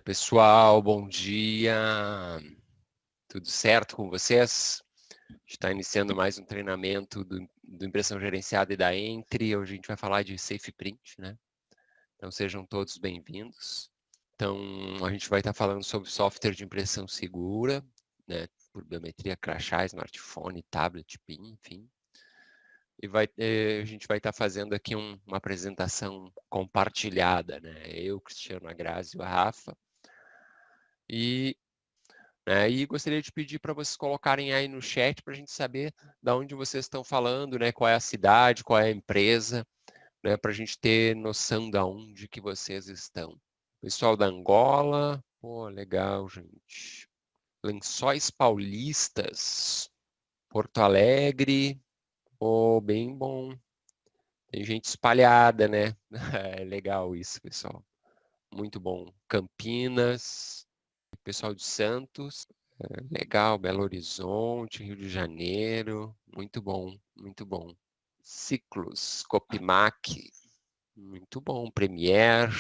pessoal, bom dia. Tudo certo com vocês? A gente está iniciando mais um treinamento do Impressão Gerenciada e da Entry. Hoje a gente vai falar de Safe Print, né? Então sejam todos bem-vindos. Então a gente vai estar falando sobre software de impressão segura, né? Por biometria, crachá, smartphone, tablet, PIN, enfim. E a gente vai estar fazendo aqui uma apresentação compartilhada, né? Eu, Cristiano Agrazio e a Rafa. E gostaria de pedir para vocês colocarem aí no chat para a gente saber de onde vocês estão falando, né? Qual é a cidade, qual é a empresa, né? Para a gente ter noção de onde que vocês estão. Pessoal da Angola, pô, legal, gente. Lençóis Paulistas, Porto Alegre, pô, bem bom. Tem gente espalhada, né? É legal isso, pessoal. Muito bom. Campinas, pessoal de Santos. Legal, Belo Horizonte, Rio de Janeiro, muito bom, muito bom. Ciclos, Copimac, muito bom. Premiere,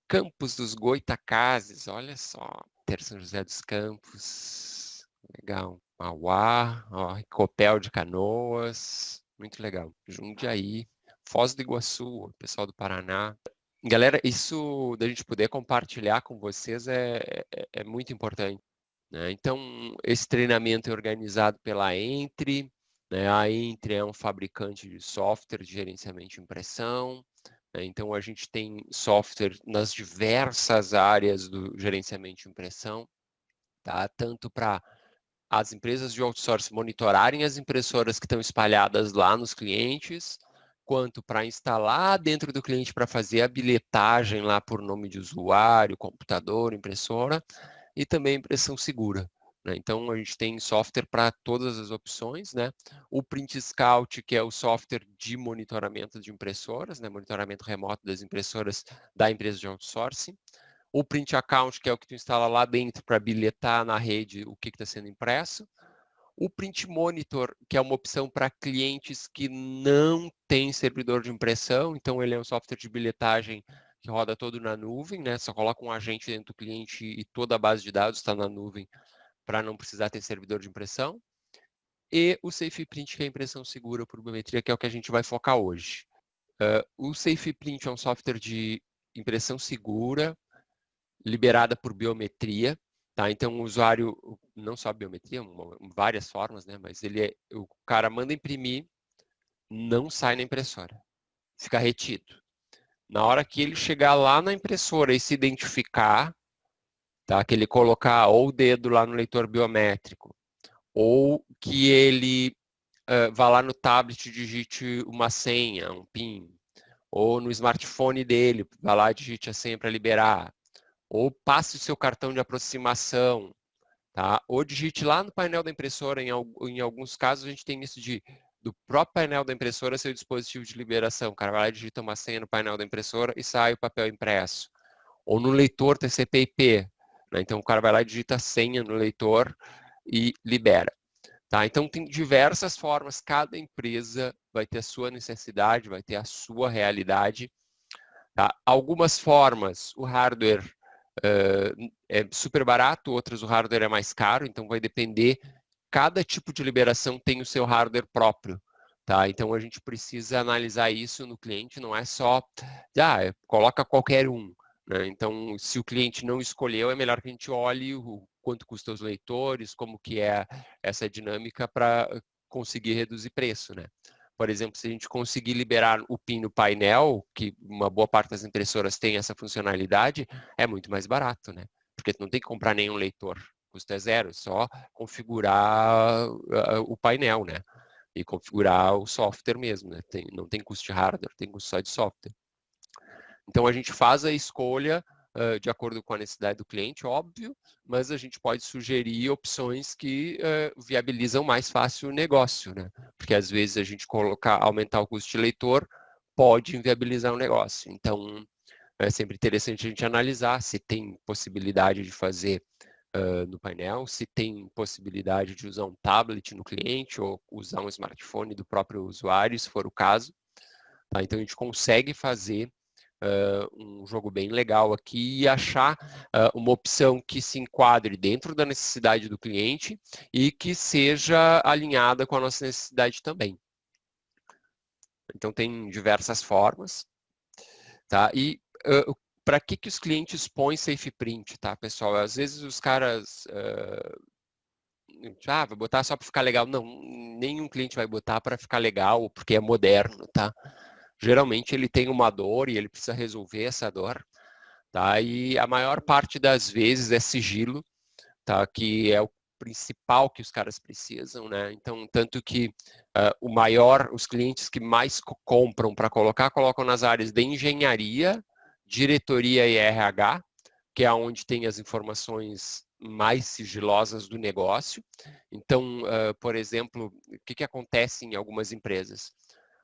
Campos dos Goitacazes, olha só. Ter São José dos Campos, legal. Mauá, ó, Copel de Canoas, muito legal. Jundiaí, Foz do Iguaçu, pessoal do Paraná. Galera, isso da gente poder compartilhar com vocês é muito importante. Né? Então, esse treinamento é organizado pela Entry, né? A Entry é um fabricante de software de gerenciamento de impressão, né? Então a gente tem software nas diversas áreas do gerenciamento de impressão, tá? Tanto para as empresas de outsourcing monitorarem as impressoras que estão espalhadas lá nos clientes, quanto para instalar dentro do cliente para fazer a bilhetagem lá por nome de usuário, computador, impressora, e também impressão segura. Né? Então, a gente tem software para todas as opções. Né? O Print Scout, que é o software de monitoramento de impressoras, né? Monitoramento remoto das impressoras da empresa de outsourcing. O Print Account, que é o que tu instala lá dentro para bilhetar na rede o que está sendo impresso. O Print Monitor, que é uma opção para clientes que não têm servidor de impressão, então ele é um software de bilhetagem que roda todo na nuvem, né? Só coloca um agente dentro do cliente e toda a base de dados está na nuvem para não precisar ter servidor de impressão. E o Safe Print, que é a impressão segura por biometria, que é o que a gente vai focar hoje. O Safe Print é um software de impressão segura, liberada por biometria, tá? Então o usuário, não só biometria, várias formas, né? Mas o cara manda imprimir, não sai na impressora, fica retido. Na hora que ele chegar lá na impressora e se identificar, tá? Que ele colocar ou o dedo lá no leitor biométrico, ou que ele vá lá no tablet e digite uma senha, um PIN, ou no smartphone dele, vá lá e digite a senha para liberar, ou passe o seu cartão de aproximação, tá? Ou digite lá no painel da impressora, em alguns casos a gente tem isso do próprio painel da impressora ser o dispositivo de liberação. O cara vai lá e digita uma senha no painel da impressora e sai o papel impresso. Ou no leitor TCP/IP, né? Então o cara vai lá e digita a senha no leitor e libera. Tá? Então tem diversas formas, cada empresa vai ter a sua necessidade, vai ter a sua realidade. Tá? Algumas formas, o hardware é super barato, outras o hardware é mais caro, então vai depender, cada tipo de liberação tem o seu hardware próprio. Tá? Então a gente precisa analisar isso no cliente, não é só, coloca qualquer um. Né? Então, se o cliente não escolheu, é melhor que a gente olhe o quanto custa os leitores, como que é essa dinâmica para conseguir reduzir preço. Né? Por exemplo, se a gente conseguir liberar o PIN no painel, que uma boa parte das impressoras tem essa funcionalidade, é muito mais barato, né? Porque tu não tem que comprar nenhum leitor, custo é zero, só configurar o painel, né? E configurar o software mesmo, né? Não tem custo de hardware, tem custo só de software. Então a gente faz a escolha de acordo com a necessidade do cliente, óbvio, mas a gente pode sugerir opções que viabilizam mais fácil o negócio, né? Porque às vezes a gente aumentar o custo de leitor pode inviabilizar o negócio. Então é sempre interessante a gente analisar se tem possibilidade de fazer no painel, se tem possibilidade de usar um tablet no cliente ou usar um smartphone do próprio usuário, se for o caso. Tá? Então a gente consegue fazer um jogo bem legal aqui e achar uma opção que se enquadre dentro da necessidade do cliente e que seja alinhada com a nossa necessidade também. Então, tem diversas formas, tá? E para que os clientes põem SafePrint, tá, pessoal? Às vezes os caras... vai botar só para ficar legal. Não, nenhum cliente vai botar para ficar legal, porque é moderno, tá? Geralmente ele tem uma dor e ele precisa resolver essa dor, tá? E a maior parte das vezes é sigilo, tá? Que é o principal que os caras precisam, né? Então, tanto que os clientes que mais compram para colocar, colocam nas áreas de engenharia, diretoria e RH, que é onde tem as informações mais sigilosas do negócio. Então, por exemplo, o que acontece em algumas empresas?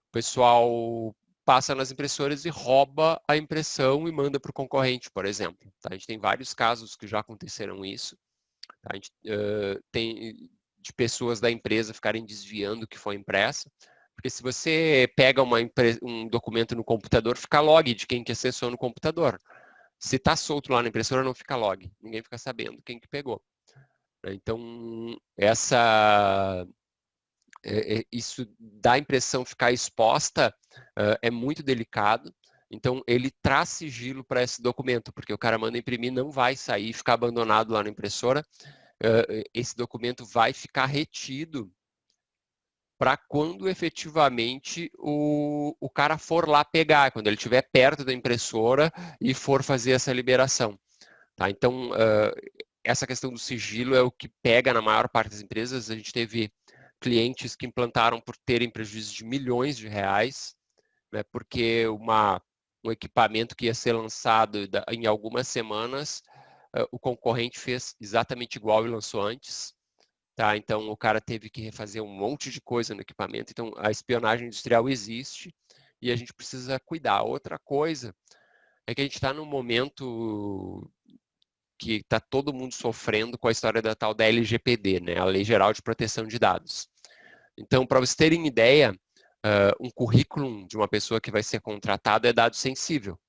O pessoal passa nas impressoras e rouba a impressão e manda para o concorrente, por exemplo. Tá? A gente tem vários casos que já aconteceram isso. Tá? A gente tem de pessoas da empresa ficarem desviando o que foi impresso. Porque se você pega um documento no computador, fica log de quem que acessou no computador. Se está solto lá na impressora, não fica log. Ninguém fica sabendo quem que pegou. Então, isso da impressão ficar exposta é muito delicado. Então, ele traz sigilo para esse documento, porque o cara manda imprimir, não vai sair e ficar abandonado lá na impressora. Esse documento vai ficar retido para quando efetivamente o cara for lá pegar, quando ele estiver perto da impressora e for fazer essa liberação. Tá? Então, essa questão do sigilo é o que pega na maior parte das empresas. A gente teve clientes que implantaram por terem prejuízo de milhões de reais, né, porque um equipamento que ia ser lançado em algumas semanas, o concorrente fez exatamente igual e lançou antes. Tá? Então, o cara teve que refazer um monte de coisa no equipamento. Então, a espionagem industrial existe e a gente precisa cuidar. Outra coisa é que a gente está num momento que está todo mundo sofrendo com a história da tal da LGPD, né? A Lei Geral de Proteção de Dados. Então, para vocês terem ideia, um currículo de uma pessoa que vai ser contratada é dado sensível.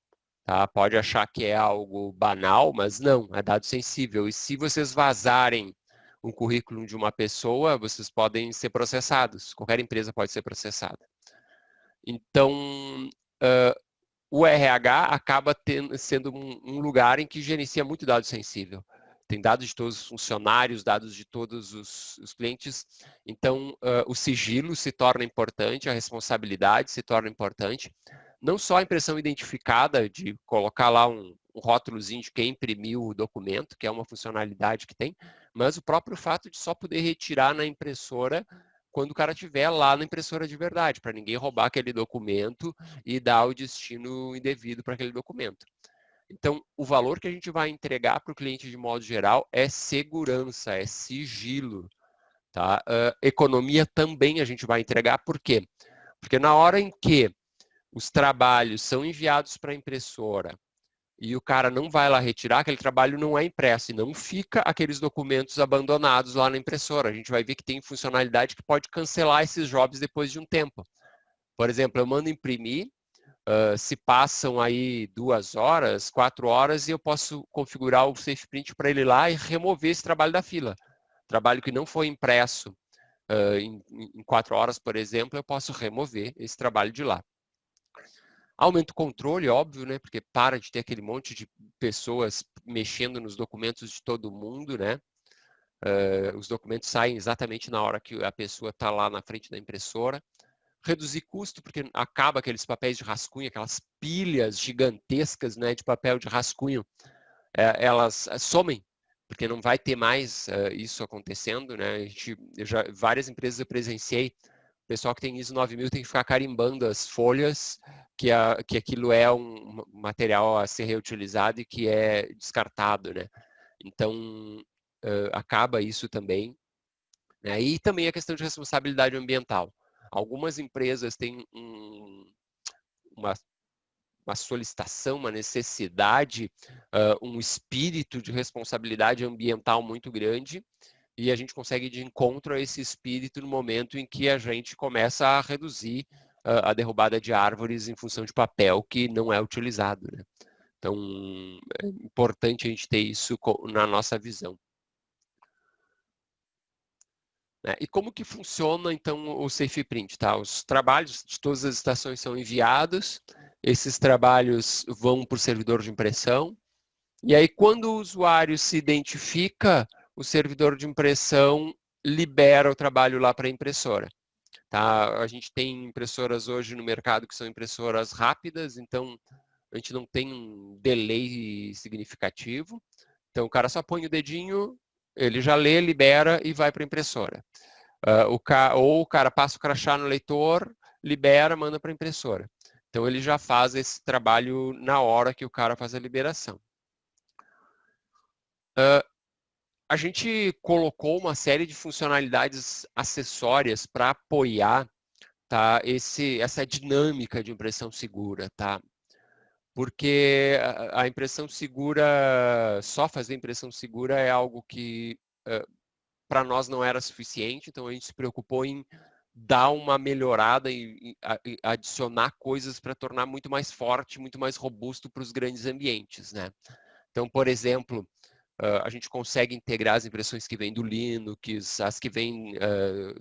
Tá? Pode achar que é algo banal, mas não, é dado sensível. E se vocês vazarem um currículo de uma pessoa, vocês podem ser processados. Qualquer empresa pode ser processada. Então, o RH acaba sendo um lugar em que gerencia muito dado sensível. Tem dados de todos os funcionários, dados de todos os clientes. Então, o sigilo se torna importante, a responsabilidade se torna importante. Não só a impressão identificada, de colocar lá um rótulozinho de quem imprimiu o documento, que é uma funcionalidade que tem, mas o próprio fato de só poder retirar na impressora quando o cara estiver lá na impressora de verdade, para ninguém roubar aquele documento e dar o destino indevido para aquele documento. Então, o valor que a gente vai entregar para o cliente de modo geral é segurança, é sigilo. Tá? Economia também a gente vai entregar, por quê? Porque na hora em que os trabalhos são enviados para a impressora e o cara não vai lá retirar, aquele trabalho não é impresso e não fica aqueles documentos abandonados lá na impressora. A gente vai ver que tem funcionalidade que pode cancelar esses jobs depois de um tempo. Por exemplo, eu mando imprimir, se passam aí 2 horas, 4 horas, e eu posso configurar o SafePrint para ele ir lá e remover esse trabalho da fila. Trabalho que não foi impresso em 4 horas, por exemplo, eu posso remover esse trabalho de lá. Aumenta o controle, óbvio, né? Porque para de ter aquele monte de pessoas mexendo nos documentos de todo mundo, né? Os documentos saem exatamente na hora que a pessoa está lá na frente da impressora. Reduzir custo, porque acaba aqueles papéis de rascunho, aquelas pilhas gigantescas, né, de papel de rascunho, elas somem, porque não vai ter mais isso acontecendo, né? Várias empresas eu presenciei, o pessoal que tem ISO 9000 tem que ficar carimbando as folhas, que aquilo é um material a ser reutilizado e que é descartado, né? Então, acaba isso também. Né? E também a questão de responsabilidade ambiental. Algumas empresas têm uma solicitação, uma necessidade, um espírito de responsabilidade ambiental muito grande, e a gente consegue ir de encontro a esse espírito no momento em que a gente começa a reduzir a derrubada de árvores em função de papel que não é utilizado, né? Então, é importante a gente ter isso na nossa visão. E como que funciona, então, o Safe Print? Tá? Os trabalhos de todas as estações são enviados, esses trabalhos vão para o servidor de impressão, e aí quando o usuário se identifica, o servidor de impressão libera o trabalho lá para a impressora. Tá? A gente tem impressoras hoje no mercado que são impressoras rápidas, então a gente não tem um delay significativo. Então o cara só põe o dedinho, ele já lê, libera e vai para a impressora. Ou o cara passa o crachá no leitor, libera, manda para a impressora. Então ele já faz esse trabalho na hora que o cara faz a liberação. A gente colocou uma série de funcionalidades acessórias para apoiar, tá, essa dinâmica de impressão segura, tá? Porque a impressão segura, só fazer impressão segura é algo que para nós não era suficiente, então a gente se preocupou em dar uma melhorada e adicionar coisas para tornar muito mais forte, muito mais robusto para os grandes ambientes, né? Então, por exemplo, a gente consegue integrar as impressões que vêm do Linux, as que vêm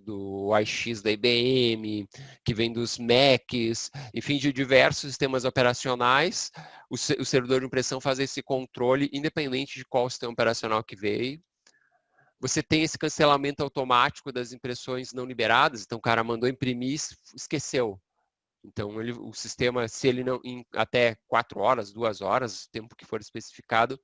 do AIX da IBM, que vêm dos Macs, enfim, de diversos sistemas operacionais. O servidor de impressão faz esse controle independente de qual sistema operacional que veio. Você tem esse cancelamento automático das impressões não liberadas, então o cara mandou imprimir, esqueceu. Então, o sistema, se ele não, em até 4 horas, 2 horas, o tempo que for especificado,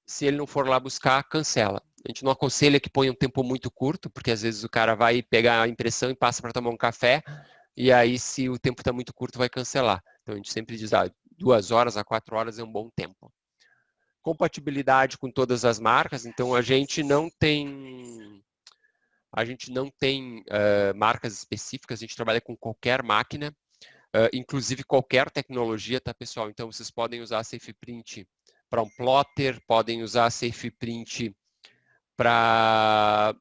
se ele não for lá buscar, cancela. A gente não aconselha que ponha um tempo muito curto, porque às vezes o cara vai pegar a impressão e passa para tomar um café, e aí se o tempo está muito curto, vai cancelar. Então a gente sempre diz, 2 horas a 4 horas é um bom tempo. Compatibilidade com todas as marcas, então a gente não tem marcas específicas, a gente trabalha com qualquer máquina, inclusive qualquer tecnologia, tá, pessoal? Então vocês podem usar a SafePrint para um plotter, podem usar a SafePrint para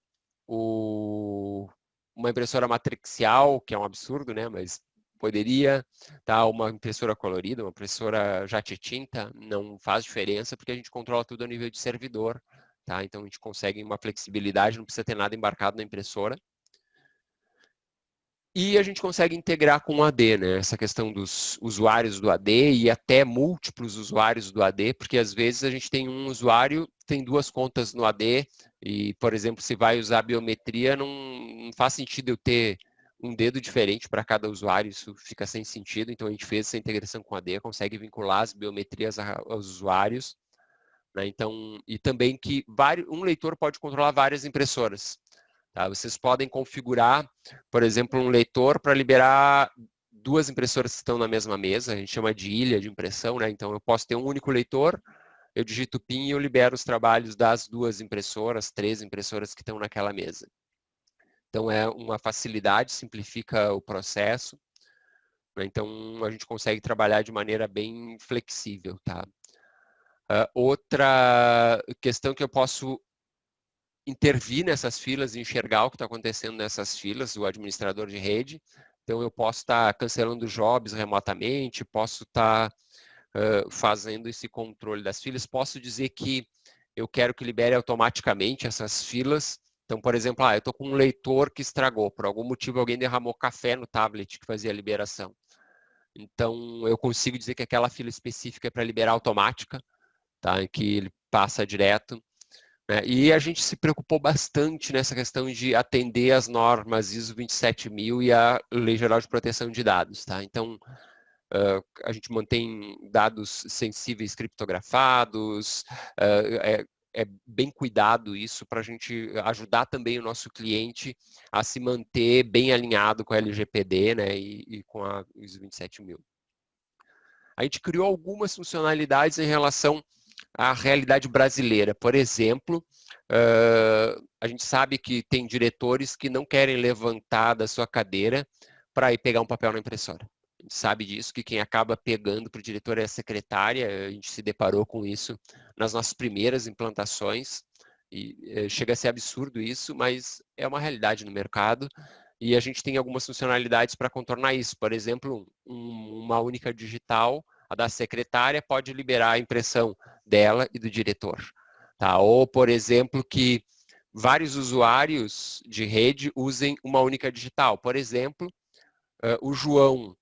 uma impressora matrixial, que é um absurdo, né? Mas poderia, tá? Uma impressora colorida, uma impressora jato tinta, não faz diferença, porque a gente controla tudo a nível de servidor, tá? Então a gente consegue uma flexibilidade, não precisa ter nada embarcado na impressora. E a gente consegue integrar com o AD, né? Essa questão dos usuários do AD e até múltiplos usuários do AD, porque às vezes a gente tem um usuário, tem 2 contas no AD e, por exemplo, se vai usar biometria, não faz sentido eu ter um dedo diferente para cada usuário, isso fica sem sentido. Então a gente fez essa integração com o AD, consegue vincular as biometrias aos usuários, né? Então, e também que um leitor pode controlar várias impressoras. Tá? Vocês podem configurar, por exemplo, um leitor para liberar 2 impressoras que estão na mesma mesa, a gente chama de ilha de impressão, né? Então eu posso ter um único leitor, eu digito PIN e eu libero os trabalhos das 2 impressoras, 3 impressoras que estão naquela mesa. Então é uma facilidade, simplifica o processo, né? Então a gente consegue trabalhar de maneira bem flexível, tá? Outra questão que eu posso intervir nessas filas e enxergar o que está acontecendo nessas filas, o administrador de rede. Então, eu posso estar cancelando jobs remotamente, posso estar fazendo esse controle das filas, posso dizer que eu quero que libere automaticamente essas filas. Então, por exemplo, eu estou com um leitor que estragou, por algum motivo alguém derramou café no tablet que fazia a liberação. Então, eu consigo dizer que aquela fila específica é para liberar automática, tá? Em que ele passa direto. E a gente se preocupou bastante nessa questão de atender as normas ISO 27000 e a Lei Geral de Proteção de Dados. Tá? Então, a gente mantém dados sensíveis criptografados, é bem cuidado isso para a gente ajudar também o nosso cliente a se manter bem alinhado com a LGPD, né, e com a ISO 27000. A gente criou algumas funcionalidades em relação à realidade brasileira. Por exemplo, a gente sabe que tem diretores que não querem levantar da sua cadeira para ir pegar um papel na impressora. A gente sabe disso, que quem acaba pegando para o diretor é a secretária, a gente se deparou com isso nas nossas primeiras implantações, e chega a ser absurdo isso, mas é uma realidade no mercado, e a gente tem algumas funcionalidades para contornar isso. Por exemplo, uma única digital, a da secretária, pode liberar a impressão dela e do diretor. Tá? Ou, por exemplo, que vários usuários de rede usem uma única digital. Por exemplo, o João,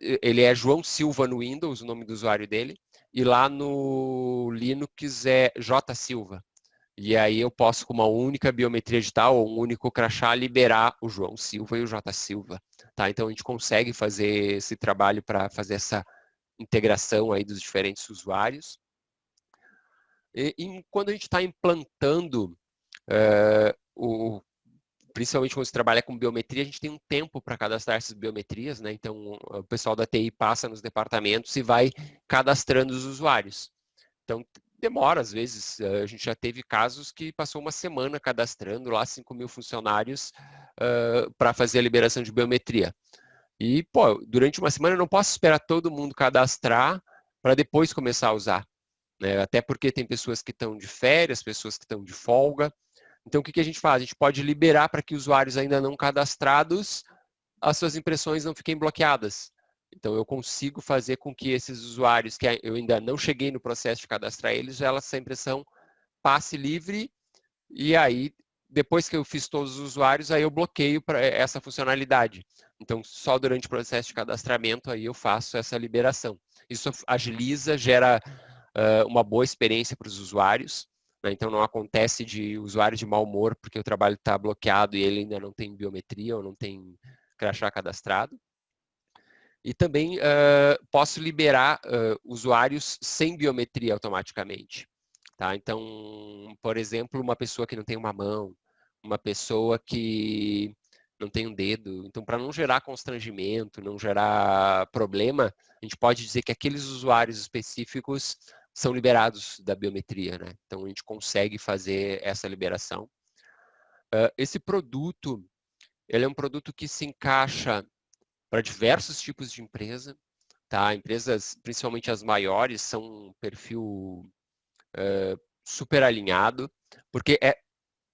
ele é João Silva no Windows, o nome do usuário dele, e lá no Linux é J Silva. E aí eu posso, com uma única biometria digital ou um único crachá, liberar o João Silva e o J Silva. Tá? Então a gente consegue fazer esse trabalho para fazer essa integração aí dos diferentes usuários. E quando a gente está implantando, principalmente quando se trabalha com biometria, a gente tem um tempo para cadastrar essas biometrias, né? Então o pessoal da TI passa nos departamentos e vai cadastrando os usuários. Então demora, às vezes, a gente já teve casos que passou uma semana cadastrando lá 5.000 funcionários para fazer a liberação de biometria. E, pô, durante uma semana eu não posso esperar todo mundo cadastrar para depois começar a usar. Né? Até porque tem pessoas que estão de férias, pessoas que estão de folga. Então, o que a gente faz? A gente pode liberar para que usuários ainda não cadastrados, as suas impressões não fiquem bloqueadas. Então, eu consigo fazer com que esses usuários, que eu ainda não cheguei no processo de cadastrar eles, essa impressão passe livre, e aí, depois que eu fiz todos os usuários, aí eu bloqueio para essa funcionalidade. Então, só durante o processo de cadastramento, aí eu faço essa liberação. Isso agiliza, gera uma boa experiência para os usuários, né? Então, não acontece de usuário de mau humor porque o trabalho está bloqueado e ele ainda não tem biometria ou não tem crachá cadastrado. E também posso liberar usuários sem biometria automaticamente. Tá? Então, por exemplo, uma pessoa que não tem uma mão, uma pessoa que não tem um dedo. Então, para não gerar constrangimento, não gerar problema, a gente pode dizer que aqueles usuários específicos são liberados da biometria, né? Então, a gente consegue fazer essa liberação. Esse produto, ele é um produto que se encaixa para diversos tipos de empresa, tá? Empresas, principalmente as maiores, são um perfil super alinhado, porque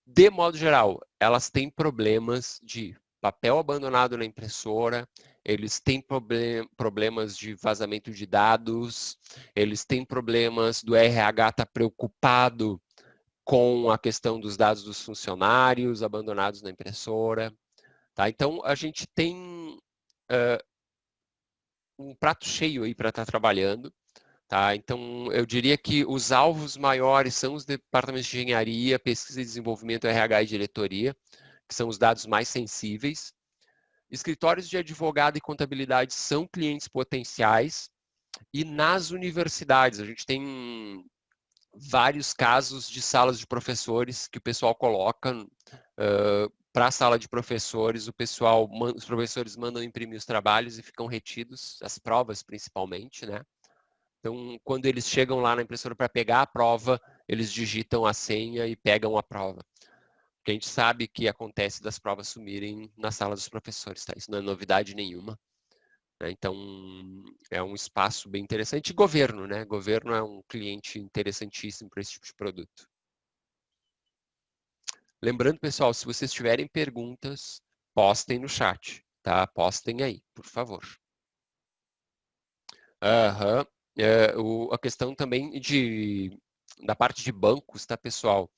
de modo geral, elas têm problemas de papel abandonado na impressora, eles têm problemas de vazamento de dados, eles têm problemas do RH estar preocupado com a questão dos dados dos funcionários abandonados na impressora. Tá? Então, a gente tem um prato cheio aí para estar trabalhando. Tá? Então, eu diria que os alvos maiores são os departamentos de engenharia, pesquisa e desenvolvimento, RH e diretoria, que são os dados mais sensíveis. Escritórios de advogado e contabilidade são clientes potenciais. E nas universidades, a gente tem vários casos de salas de professores que o pessoal coloca para a sala de professores, os professores mandam imprimir os trabalhos e ficam retidos, as provas principalmente, né? Então, quando eles chegam lá na impressora para pegar a prova, eles digitam a senha e pegam a prova. Porque a gente sabe que acontece das provas sumirem na sala dos professores, tá? Isso não é novidade nenhuma. Né? Então, é um espaço bem interessante. E governo, né? Governo é um cliente interessantíssimo para esse tipo de produto. Lembrando, pessoal, se vocês tiverem perguntas, postem no chat, tá? Postem aí, por favor. Aham. A questão também da parte de bancos, tá, pessoal?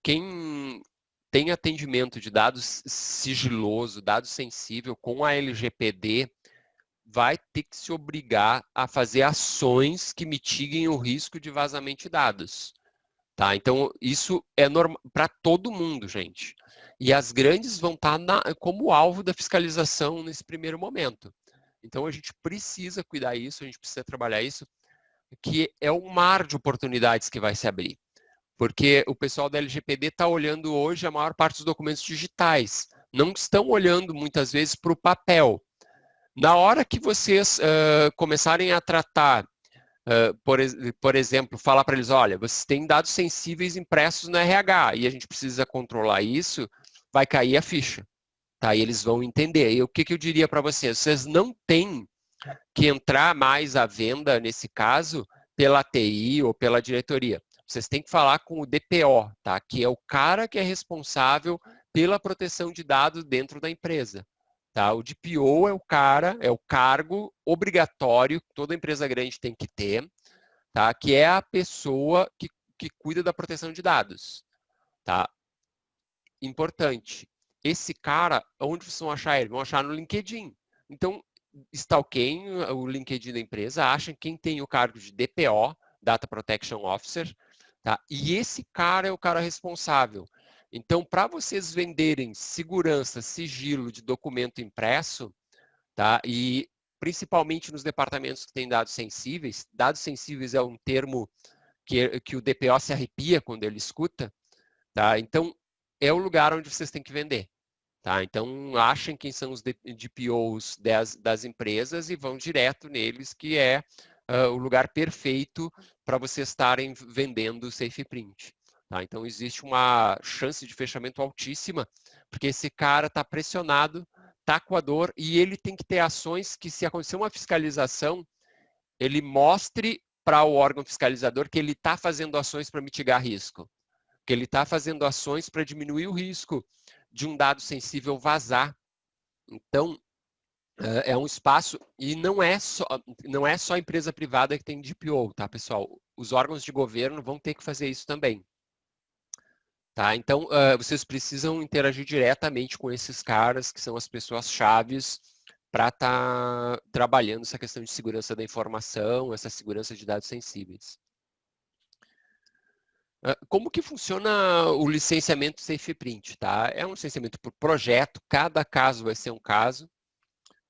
Quem tem atendimento de dados sigiloso, dados sensível com a LGPD, vai ter que se obrigar a fazer ações que mitiguem o risco de vazamento de dados. Tá? Então, isso é normal para todo mundo, gente. E as grandes vão estar como alvo da fiscalização nesse primeiro momento. Então, a gente precisa cuidar disso, a gente precisa trabalhar isso, que é um mar de oportunidades que vai se abrir. Porque o pessoal da LGPD está olhando hoje a maior parte dos documentos digitais. Não estão olhando, muitas vezes, para o papel. Na hora que vocês começarem a tratar, por exemplo, falar para eles, olha, vocês têm dados sensíveis impressos no RH e a gente precisa controlar isso, vai cair a ficha. Tá? E eles vão entender. E o que eu diria para vocês? Vocês não têm que entrar mais à venda, nesse caso, pela TI ou pela diretoria. Vocês têm que falar com o DPO, tá? Que é o cara que é responsável pela proteção de dados dentro da empresa. Tá? O DPO é o cargo obrigatório que toda empresa grande tem que ter, tá? Que é a pessoa que cuida da proteção de dados. Tá? Importante. Esse cara, onde vocês vão achar ele? Vão achar no LinkedIn. Então, stalkeiem o LinkedIn da empresa, achem quem tem o cargo de DPO, Data Protection Officer, tá? E esse cara é o cara responsável. Então, para vocês venderem segurança, sigilo de documento impresso, tá? E principalmente nos departamentos que têm dados sensíveis é um termo que o DPO se arrepia quando ele escuta, tá? Então, é o lugar onde vocês têm que vender. Tá? Então, achem quem são os DPOs das empresas e vão direto neles, que é o lugar perfeito para vocês estarem vendendo o SafePrint. Tá? Então, existe uma chance de fechamento altíssima, porque esse cara está pressionado, está com a dor, e ele tem que ter ações que, se acontecer uma fiscalização, ele mostre para o órgão fiscalizador que ele está fazendo ações para mitigar risco, que ele está fazendo ações para diminuir o risco de um dado sensível vazar. Então, é um espaço, e não é só empresa privada que tem DPO, tá, pessoal? Os órgãos de governo vão ter que fazer isso também. Tá? Então, vocês precisam interagir diretamente com esses caras, que são as pessoas chaves para estar trabalhando essa questão de segurança da informação, essa segurança de dados sensíveis. Como que funciona o licenciamento SafePrint? Tá? É um licenciamento por projeto, cada caso vai ser um caso.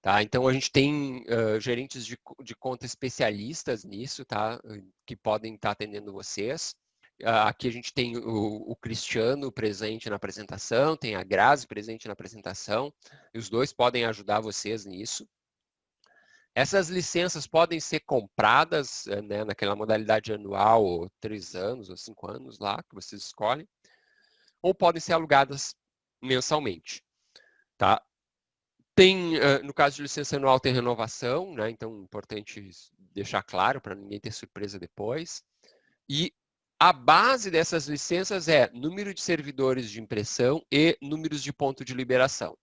Tá? Então, a gente tem gerentes de conta especialistas nisso, tá? Que podem estar atendendo vocês. Aqui a gente tem o Cristiano presente na apresentação, tem a Grazi presente na apresentação, e os dois podem ajudar vocês nisso. Essas licenças podem ser compradas, né, naquela modalidade anual, ou 3 anos, ou 5 anos lá, que vocês escolhem, ou podem ser alugadas mensalmente. Tá? Tem, no caso de licença anual, tem renovação, né? Então é importante deixar claro para ninguém ter surpresa depois. E a base dessas licenças é número de servidores de impressão e números de ponto de liberação.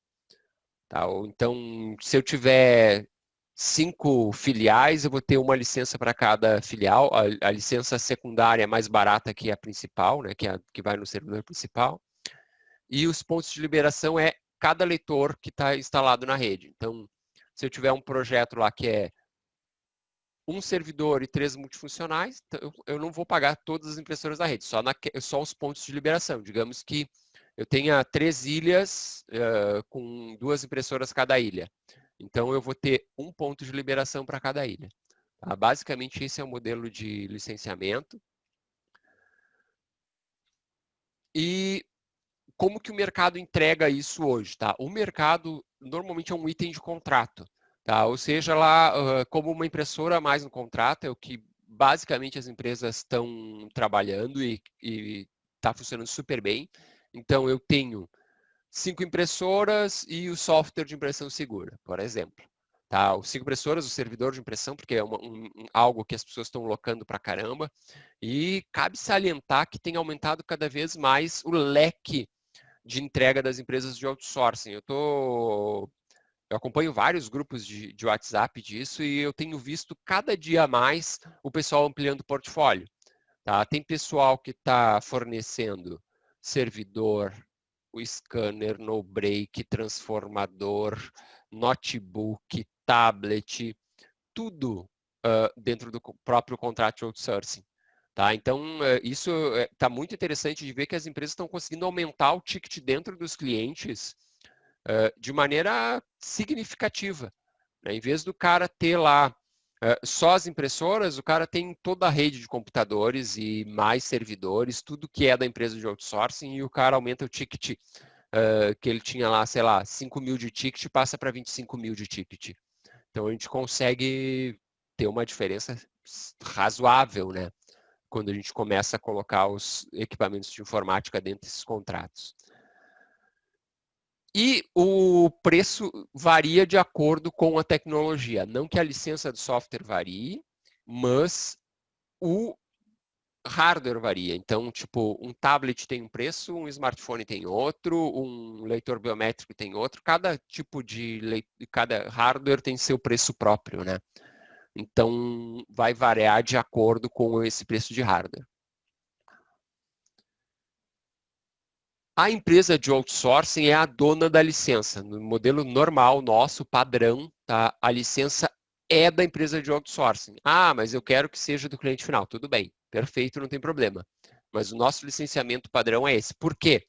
Tá? Então, se eu tiver 5 filiais, eu vou ter uma licença para cada filial. A licença secundária é mais barata que a principal, né? Que vai no servidor principal. E os pontos de liberação é cada leitor que está instalado na rede. Então, se eu tiver um projeto lá que é um servidor e 3 multifuncionais, eu não vou pagar todas as impressoras da rede, só os pontos de liberação. Digamos que eu tenha 3 ilhas com 2 impressoras cada ilha. Então, eu vou ter um ponto de liberação para cada ilha. Tá? Basicamente, esse é o modelo de licenciamento. E como que o mercado entrega isso hoje? Tá? O mercado normalmente é um item de contrato. Tá? Ou seja, lá, como uma impressora mais no contrato, é o que basicamente as empresas estão trabalhando e está funcionando super bem. Então, eu tenho 5 impressoras e o software de impressão segura, por exemplo. Tá? Os 5 impressoras, o servidor de impressão, porque é algo que as pessoas estão locando para caramba. E cabe salientar que tem aumentado cada vez mais o leque de entrega das empresas de outsourcing. Eu acompanho vários grupos de WhatsApp disso e eu tenho visto cada dia mais o pessoal ampliando o portfólio. Tá? Tem pessoal que está fornecendo servidor, o scanner, no break, transformador, notebook, tablet, tudo dentro do próprio contrato de outsourcing. Tá? Então, isso está muito interessante de ver que as empresas estão conseguindo aumentar o ticket dentro dos clientes de maneira significativa. Né? Em vez do cara ter lá só as impressoras, o cara tem toda a rede de computadores e mais servidores, tudo que é da empresa de outsourcing, e o cara aumenta o ticket que ele tinha lá, sei lá, 5 mil de ticket, passa para 25 mil de ticket. Então, a gente consegue ter uma diferença razoável, né? Quando a gente começa a colocar os equipamentos de informática dentro desses contratos. E o preço varia de acordo com a tecnologia. Não que a licença do software varie, mas hardware varia. Então, tipo, um tablet tem um preço, um smartphone tem outro, um leitor biométrico tem outro. Cada tipo cada hardware tem seu preço próprio, né? Então, vai variar de acordo com esse preço de hardware. A empresa de outsourcing é a dona da licença. No modelo normal, nosso, padrão, tá? A licença é da empresa de outsourcing. Ah, mas eu quero que seja do cliente final. Tudo bem, perfeito, não tem problema. Mas o nosso licenciamento padrão é esse. Por quê?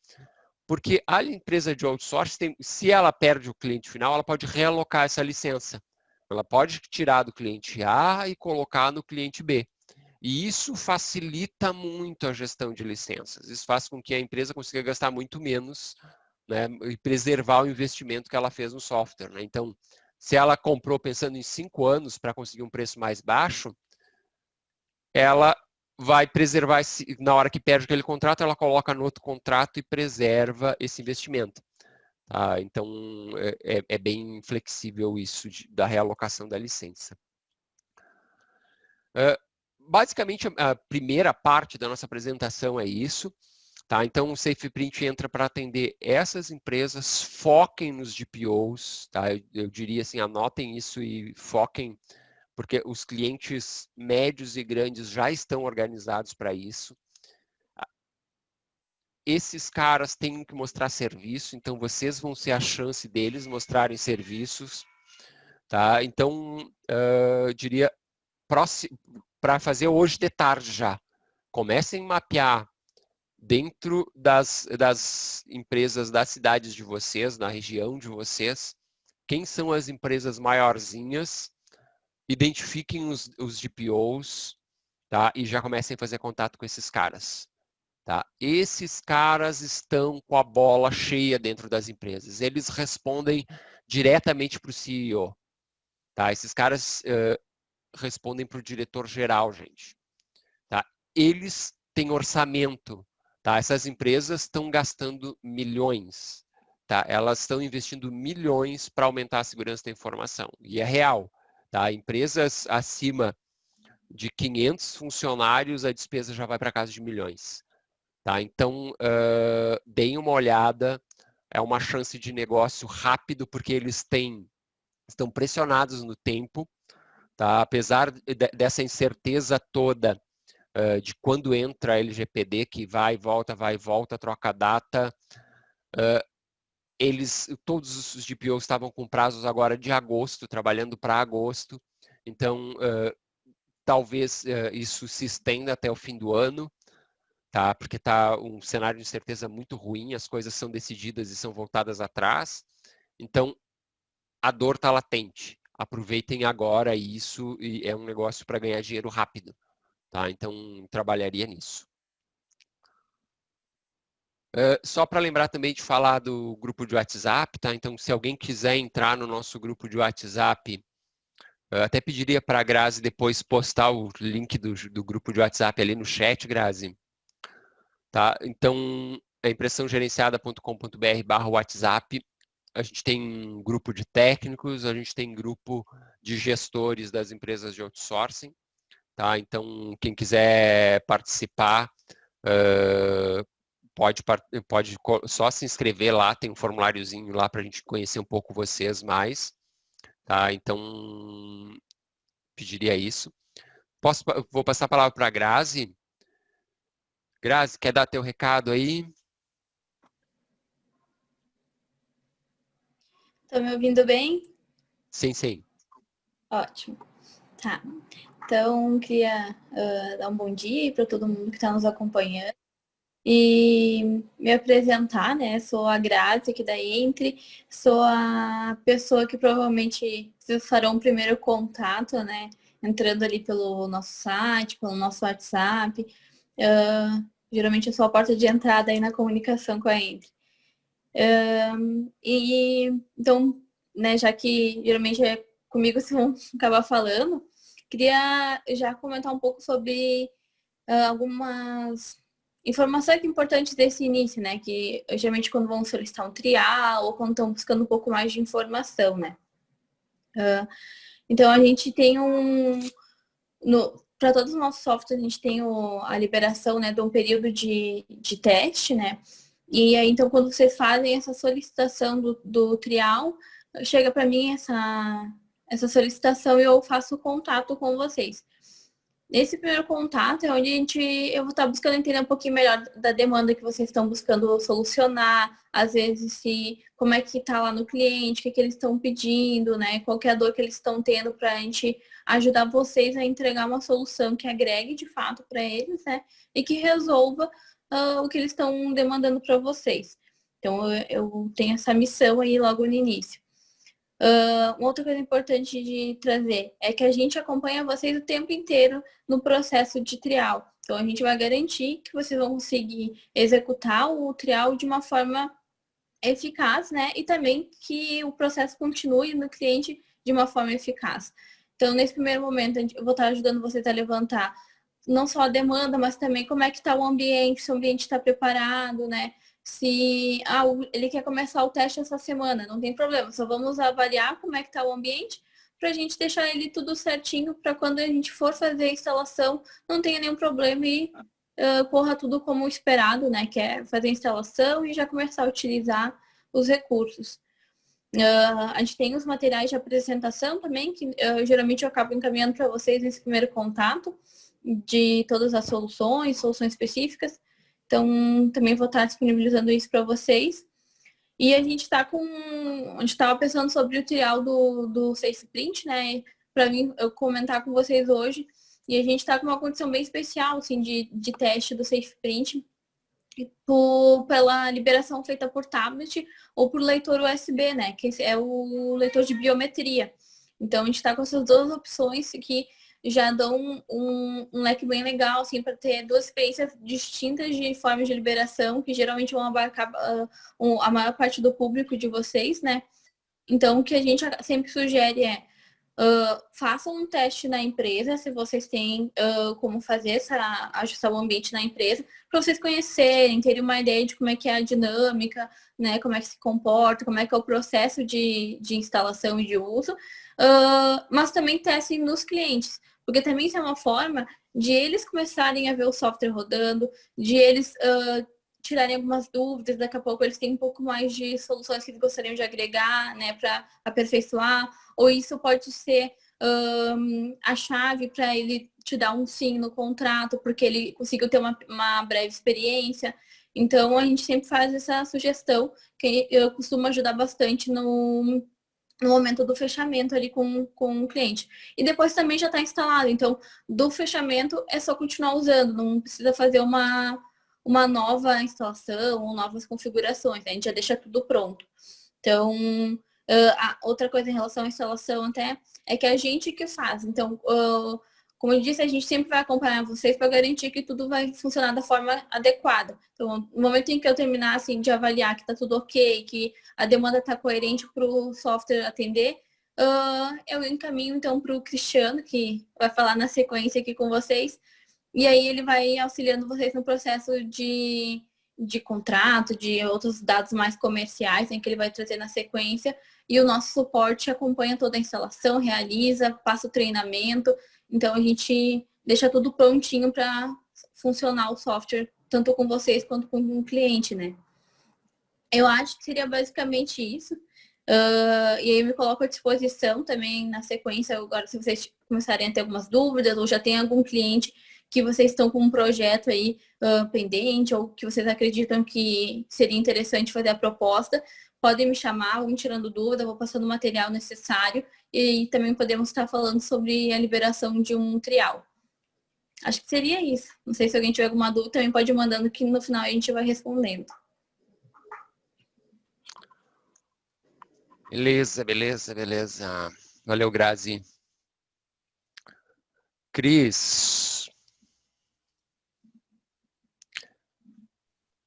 Porque a empresa de outsourcing, se ela perde o cliente final, ela pode realocar essa licença. Ela pode tirar do cliente A e colocar no cliente B. E isso facilita muito a gestão de licenças. Isso faz com que a empresa consiga gastar muito menos, né, e preservar o investimento que ela fez no software. Né? Então, se ela comprou pensando em 5 anos para conseguir um preço mais baixo, ela vai preservar, na hora que perde aquele contrato, ela coloca no outro contrato e preserva esse investimento. Tá? Então, é bem flexível isso da realocação da licença. Basicamente, a primeira parte da nossa apresentação é isso. Tá? Então, o SafePrint entra para atender essas empresas, foquem nos GPOs. Tá? Eu diria assim, anotem isso e foquem, porque os clientes médios e grandes já estão organizados para isso. Esses caras têm que mostrar serviço, então vocês vão ser a chance deles mostrarem serviços. Tá? Então, eu diria, para fazer hoje de tarde já, comecem a mapear dentro das empresas das cidades de vocês, na região de vocês, quem são as empresas maiorzinhas, identifiquem os GPOs, tá? E já comecem a fazer contato com esses caras. Tá? Esses caras estão com a bola cheia dentro das empresas. Eles respondem diretamente para o CEO. Tá? Esses caras respondem para o diretor-geral, gente. Tá? Eles têm orçamento. Tá? Essas empresas estão gastando milhões. Tá? Elas estão investindo milhões para aumentar a segurança da informação. E é real. Tá? Empresas acima de 500 funcionários, a despesa já vai para casa de milhões. Tá? Então, deem uma olhada. É uma chance de negócio rápido, porque eles estão pressionados no tempo. Tá? Apesar dessa incerteza toda de quando entra a LGPD, que vai e volta, troca data, todos os GPOs estavam com prazos agora de agosto, trabalhando para agosto. Então, talvez isso se estenda até o fim do ano. Tá? Porque está um cenário de incerteza muito ruim, as coisas são decididas e são voltadas atrás. Então, a dor está latente. Aproveitem agora isso e é um negócio para ganhar dinheiro rápido. Tá? Então, trabalharia nisso. Só para lembrar também de falar do grupo de WhatsApp, tá? Então, se alguém quiser entrar no nosso grupo de WhatsApp, até pediria para a Grazi depois postar o link do grupo de WhatsApp ali no chat, Grazi. Tá? Então, é impressãogerenciada.com.br/WhatsApp. A gente tem um grupo de técnicos, a gente tem grupo de gestores das empresas de outsourcing. Tá? Então, quem quiser participar, pode só se inscrever lá, tem um formuláriozinho lá para a gente conhecer um pouco vocês mais. Tá? Então, pediria isso. Vou passar a palavra para a Grazi. Grazi, quer dar teu recado aí? Tá me ouvindo bem? Sim, sim. Ótimo. Tá. Então, queria dar um bom dia para todo mundo que está nos acompanhando e me apresentar, né? Sou a Grazi aqui da Entre, sou a pessoa que provavelmente vocês farão o primeiro contato, né? Entrando ali pelo nosso site, pelo nosso WhatsApp. Geralmente eu sou a porta de entrada aí na comunicação com a Entre. Então, né, já que geralmente é comigo vocês vão acabar falando, queria já comentar um pouco sobre algumas informações importantes desse início, né? Que geralmente quando vão solicitar um trial ou quando estão buscando um pouco mais de informação, né? Então a gente tem para todos os nossos softwares, a gente tem a liberação, né, de um período de teste, né? E aí, então, quando vocês fazem essa solicitação do trial, chega para mim essa solicitação e eu faço contato com vocês. Nesse primeiro contato é onde eu vou estar buscando entender um pouquinho melhor da demanda que vocês estão buscando solucionar, às vezes como é que está lá no cliente, o que eles estão pedindo, né? Qual que é a dor que eles estão tendo para a gente ajudar vocês a entregar uma solução que agregue de fato para eles, né? E que resolva o que eles estão demandando para vocês. Então eu tenho essa missão aí logo no início. Uma outra coisa importante de trazer é que a gente acompanha vocês o tempo inteiro no processo de trial. Então, a gente vai garantir que vocês vão conseguir executar o trial de uma forma eficaz, né? E também que o processo continue no cliente de uma forma eficaz. Então, nesse primeiro momento, eu vou estar ajudando vocês a levantar não só a demanda, mas também como é que está o ambiente, se o ambiente está preparado, né? Se ele quer começar o teste essa semana, não tem problema, só vamos avaliar como é que está o ambiente para a gente deixar ele tudo certinho para quando a gente for fazer a instalação não tenha nenhum problema e corra tudo como esperado, né? Que é fazer a instalação e já começar a utilizar os recursos. A gente tem os materiais de apresentação também, que geralmente eu acabo encaminhando para vocês nesse primeiro contato de todas as soluções específicas. Então, também vou estar disponibilizando isso para vocês. E a gente estava pensando sobre o trial do SafePrint, né? Para mim, eu comentar com vocês hoje. E a gente está com uma condição bem especial, assim, de teste do SafePrint pela liberação feita por tablet ou por leitor USB, né? Que é o leitor de biometria. Então, a gente está com essas duas opções que já dão um leque bem legal, assim, para ter duas experiências distintas de formas de liberação, que geralmente vão abarcar a maior parte do público de vocês, né? Então, o que a gente sempre sugere é façam um teste na empresa, se vocês têm como fazer ajustar o ambiente na empresa, para vocês conhecerem, terem uma ideia de como é que é a dinâmica, né? Como é que se comporta, como é que é o processo de instalação e de uso, mas também testem nos clientes. Porque também isso é uma forma de eles começarem a ver o software rodando, de eles tirarem algumas dúvidas, daqui a pouco eles têm um pouco mais de soluções que eles gostariam de agregar, né, para aperfeiçoar, ou isso pode ser a chave para ele te dar um sim no contrato, porque ele conseguiu ter uma breve experiência. Então, a gente sempre faz essa sugestão, que eu costumo ajudar bastante no momento do fechamento ali com o cliente. E depois também já está instalado. Então, do fechamento é só continuar usando, não precisa fazer uma nova instalação ou novas configurações, né? A gente já deixa tudo pronto. Então, outra coisa em relação à instalação até é que a gente que faz. Então, como eu disse, a gente sempre vai acompanhar vocês para garantir que tudo vai funcionar da forma adequada. Então, no momento em que eu terminar assim, de avaliar que está tudo ok, que a demanda está coerente para o software atender, eu encaminho então para o Cristiano, que vai falar na sequência aqui com vocês, e aí ele vai auxiliando vocês no processo de contrato, de outros dados mais comerciais, né, que ele vai trazer na sequência, e o nosso suporte acompanha toda a instalação, realiza, passa o treinamento. Então, a gente deixa tudo prontinho para funcionar o software, tanto com vocês quanto com o cliente, né? Eu acho que seria basicamente isso. E aí eu me coloco à disposição também na sequência, agora se vocês começarem a ter algumas dúvidas, ou já tem algum cliente que vocês estão com um projeto aí pendente, ou que vocês acreditam que seria interessante fazer a proposta, podem me chamar, vão tirando dúvida, vou passando o material necessário e também podemos estar falando sobre a liberação de um trial. Acho que seria isso. Não sei se alguém tiver alguma dúvida, também pode ir mandando que no final a gente vai respondendo. Beleza. Valeu, Grazi. Cris.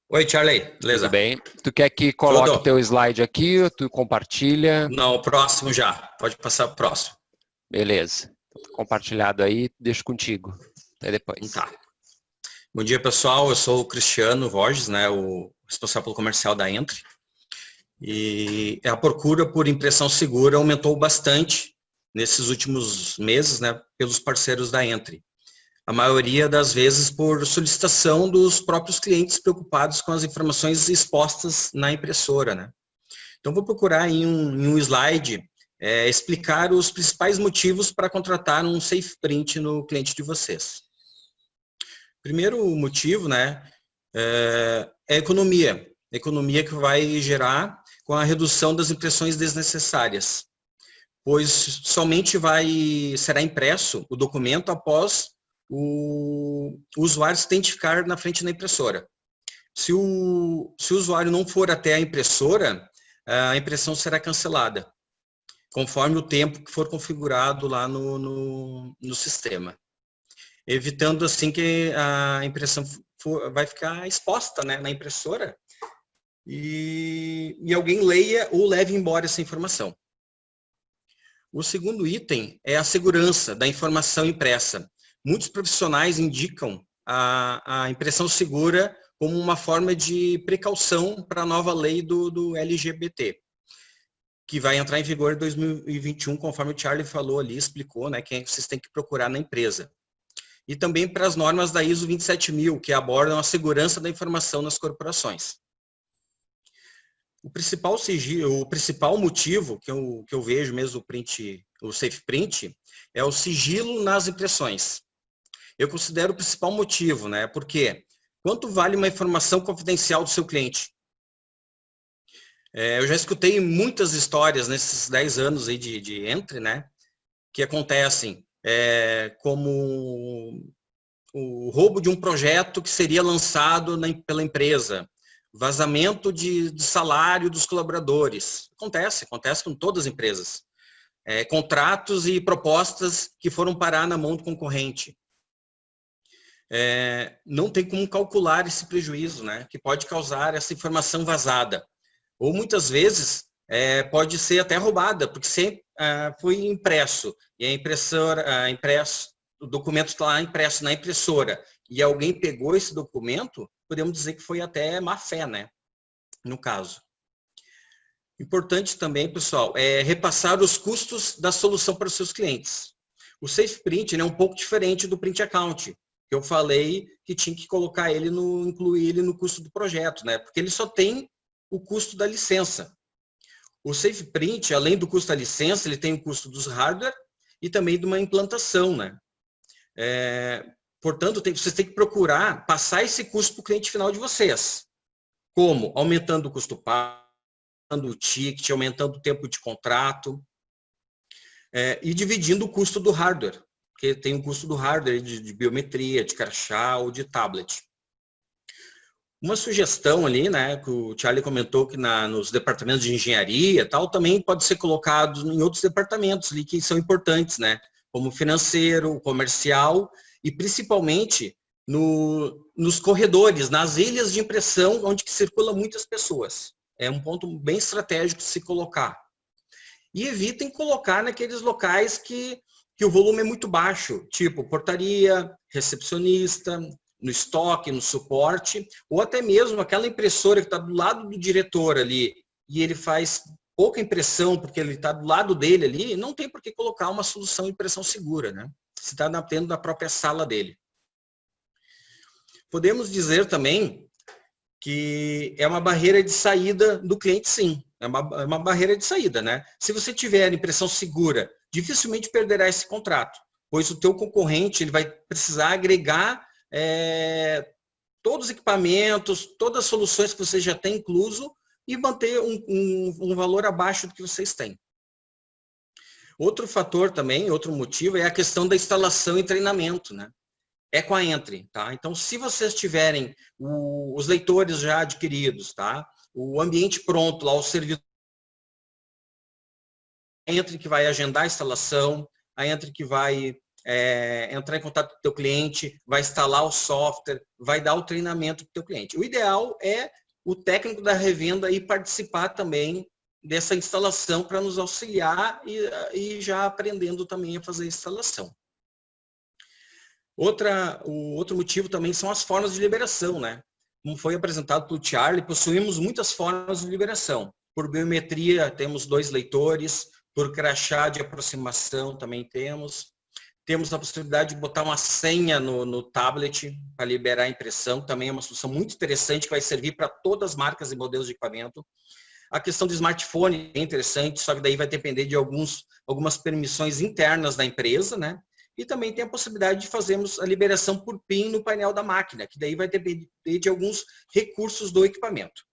Oi, Charlie. Beleza? Tudo bem? Tu quer que coloque Tudo. teu slide aqui ou tu compartilha? Não, o próximo já. Pode passar pro próximo. Beleza. Compartilhado aí, deixo contigo. Até depois. Tá. Bom dia, pessoal. Eu sou o Cristiano Borges, né, o responsável pelo comercial da Entry. E a procura por impressão segura aumentou bastante nesses últimos meses, né, pelos parceiros da Entry. A maioria das vezes por solicitação dos próprios clientes preocupados com as informações expostas na impressora, né? Então, vou procurar em um slide explicar os principais motivos para contratar um SafePrint no cliente de vocês. Primeiro motivo, né, é a economia. A economia que vai gerar com a redução das impressões desnecessárias, pois somente será impresso o documento após o usuário se identificar na frente da impressora. Se o usuário não for até a impressora, a impressão será cancelada, conforme o tempo que for configurado lá no sistema. Evitando assim que a impressão vai ficar exposta, né, na impressora e alguém leia ou leve embora essa informação. O segundo item é a segurança da informação impressa. Muitos profissionais indicam a impressão segura como uma forma de precaução para a nova lei do LGBT, que vai entrar em vigor em 2021, conforme o Charlie falou ali, explicou, né, quem vocês têm que procurar na empresa. E também para as normas da ISO 27000, que abordam a segurança da informação nas corporações. O principal motivo que eu vejo mesmo o SafePrint é o sigilo nas impressões. Eu considero o principal motivo, né? Porque quanto vale uma informação confidencial do seu cliente? Eu já escutei muitas histórias nesses 10 anos aí de Entry, né? Que acontecem como o roubo de um projeto que seria lançado pela empresa, vazamento de salário dos colaboradores. Acontece com todas as empresas. Contratos e propostas que foram parar na mão do concorrente. Não tem como calcular esse prejuízo, né, que pode causar essa informação vazada. Ou muitas vezes pode ser até roubada, porque sempre foi impresso e o documento está lá impresso na impressora e alguém pegou esse documento, podemos dizer que foi até má fé, né, no caso. Importante também, pessoal, repassar os custos da solução para os seus clientes. O SafePrint é um pouco diferente do Print Account, que eu falei que tinha que colocar incluir ele no custo do projeto, né? Porque ele só tem o custo da licença. O SafePrint, além do custo da licença, ele tem o custo dos hardware e também de uma implantação, né? Portanto, vocês têm que procurar passar esse custo para o cliente final de vocês. Como? Aumentando o custo pago, aumentando o ticket, aumentando o tempo de contrato e dividindo o custo do hardware. Porque tem o custo do hardware de biometria, de crachá ou de tablet. Uma sugestão ali, né, que o Charlie comentou que nos departamentos de engenharia tal, também pode ser colocado em outros departamentos ali que são importantes, né, como financeiro, comercial e principalmente nos corredores, nas ilhas de impressão onde circulam muitas pessoas. É um ponto bem estratégico de se colocar. E evitem colocar naqueles locais que o volume é muito baixo, tipo portaria, recepcionista, no estoque, no suporte, ou até mesmo aquela impressora que está do lado do diretor ali, e ele faz pouca impressão porque ele está do lado dele ali, não tem por que colocar uma solução de impressão segura, né? Se está dentro da própria sala dele. Podemos dizer também que é uma barreira de saída do cliente, sim. É uma barreira de saída, né? Se você tiver impressão segura, dificilmente perderá esse contrato, pois o teu concorrente ele vai precisar agregar todos os equipamentos, todas as soluções que você já tem incluso e manter um valor abaixo do que vocês têm. Outro fator também, outro motivo é a questão da instalação e treinamento, né? É com a Entry, tá? Então, se vocês tiverem os leitores já adquiridos, tá? O ambiente pronto lá, o servidor, a Entry que vai agendar a instalação, a Entry que vai entrar em contato com o teu cliente, vai instalar o software, vai dar o treinamento para o teu cliente. O ideal é o técnico da revenda ir participar também dessa instalação para nos auxiliar e já aprendendo também a fazer a instalação. O outro motivo também são as formas de liberação, né? Como foi apresentado pelo Charlie, possuímos muitas formas de liberação. Por biometria, temos 2 leitores, por crachá de aproximação também temos. Temos a possibilidade de botar uma senha no tablet para liberar a impressão, também é uma solução muito interessante que vai servir para todas as marcas e modelos de equipamento. A questão do smartphone é interessante, só que daí vai depender de algumas permissões internas da empresa, né? E também tem a possibilidade de fazermos a liberação por PIN no painel da máquina, que daí vai depender de alguns recursos do equipamento.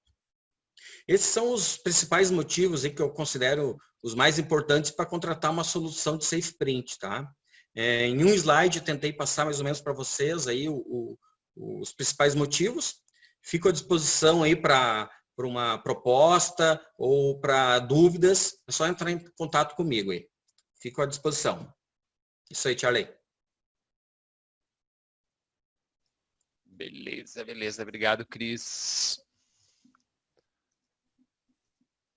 Esses são os principais motivos aí que eu considero os mais importantes para contratar uma solução de Safe Print, tá? Em um slide eu tentei passar mais ou menos para vocês aí os principais motivos. Fico à disposição aí para uma proposta ou para dúvidas, é só entrar em contato comigo aí. Fico à disposição. Isso aí, Charlie. Beleza, beleza. Obrigado, Cris.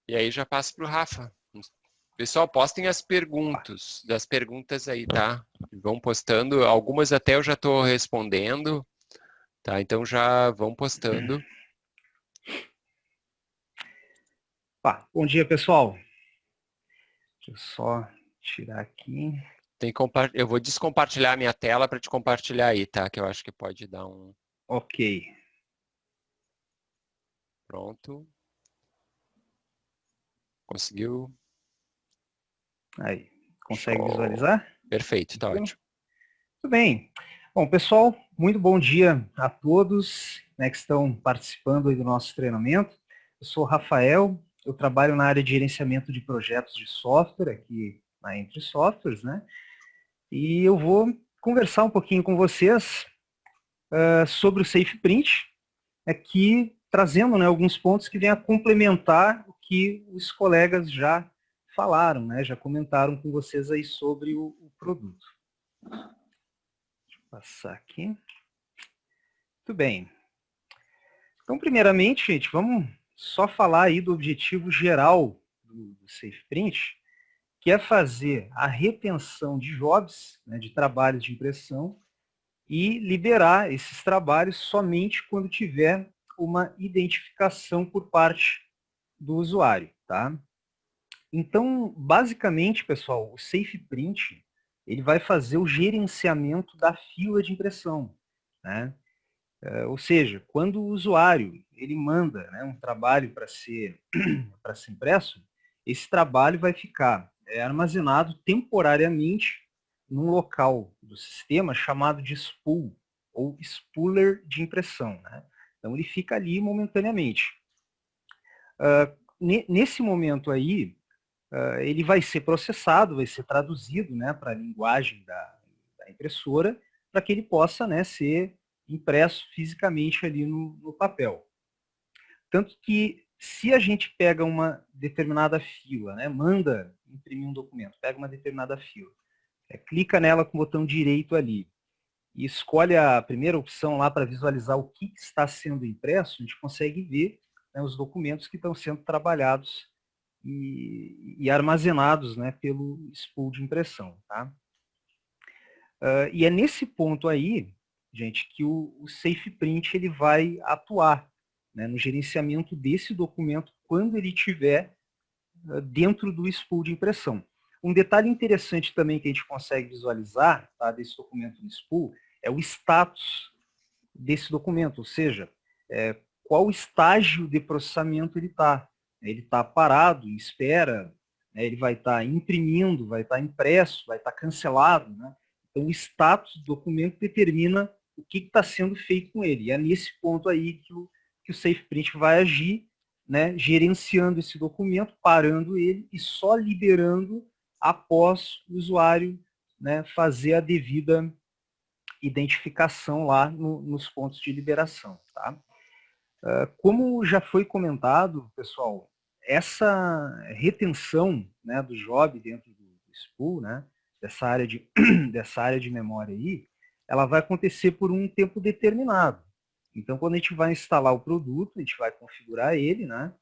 E aí já passo para o Rafa. Pessoal, postem as perguntas aí, tá? Vão postando, algumas até eu já estou respondendo, tá? Então já vão postando. Bom dia, pessoal. Deixa eu só tirar aqui. Eu vou descompartilhar a minha tela para te compartilhar aí, tá? Que eu acho que pode dar um... Ok. Pronto. Conseguiu? Aí, consegue Show. Visualizar? Perfeito, tá ótimo. Tudo bem. Bom, pessoal, muito bom dia a todos, né, que estão participando aí do nosso treinamento. Eu sou o Rafael, eu trabalho na área de gerenciamento de projetos de software aqui na Entre Softwares, né? E eu vou conversar um pouquinho com vocês sobre o Safe Print, aqui trazendo, né, alguns pontos que vêm a complementar o que os colegas já falaram, né, já comentaram com vocês aí sobre o produto. Deixa eu passar aqui. Muito bem. Então, primeiramente, gente, vamos só falar aí do objetivo geral do Safe Print, que é fazer a retenção de jobs, né, de trabalhos de impressão, e liberar esses trabalhos somente quando tiver uma identificação por parte do usuário, tá? Então, basicamente, pessoal, o Safe Print, ele vai fazer o gerenciamento da fila de impressão, né? Ou seja, quando o usuário ele manda, né, um trabalho para ser impresso, esse trabalho vai ficar armazenado temporariamente num local do sistema chamado de spool, ou spooler de impressão, né? Então, ele fica ali momentaneamente. Nesse momento aí, ele vai ser processado, vai ser traduzido, né, para a linguagem da impressora, para que ele possa, né, ser impresso fisicamente ali no papel. Tanto que, se a gente pega uma determinada fila, né, manda imprimir um documento, pega uma determinada fila, clica nela com o botão direito ali e escolhe a primeira opção lá para visualizar o que está sendo impresso, a gente consegue ver, né, os documentos que estão sendo trabalhados e armazenados, né, pelo spool de impressão. Tá? E é nesse ponto aí, gente, que o Safe Print ele vai atuar, né, no gerenciamento desse documento quando ele estiver dentro do spool de impressão. Um detalhe interessante também que a gente consegue visualizar, tá, desse documento no spool é o status desse documento, ou seja, qual estágio de processamento ele está. Ele está parado, em espera, né, ele vai estar imprimindo, vai estar impresso, vai estar cancelado. Né? Então, o status do documento determina o que está sendo feito com ele. E é nesse ponto aí que o Safe Print vai agir, né, gerenciando esse documento, parando ele e só liberando após o usuário, né, fazer a devida identificação lá nos pontos de liberação. Tá? Como já foi comentado, pessoal, essa retenção, né, do job dentro do spool, né, dessa área de memória aí, ela vai acontecer por um tempo determinado. Então, quando a gente vai instalar o produto, a gente vai configurar ele, né,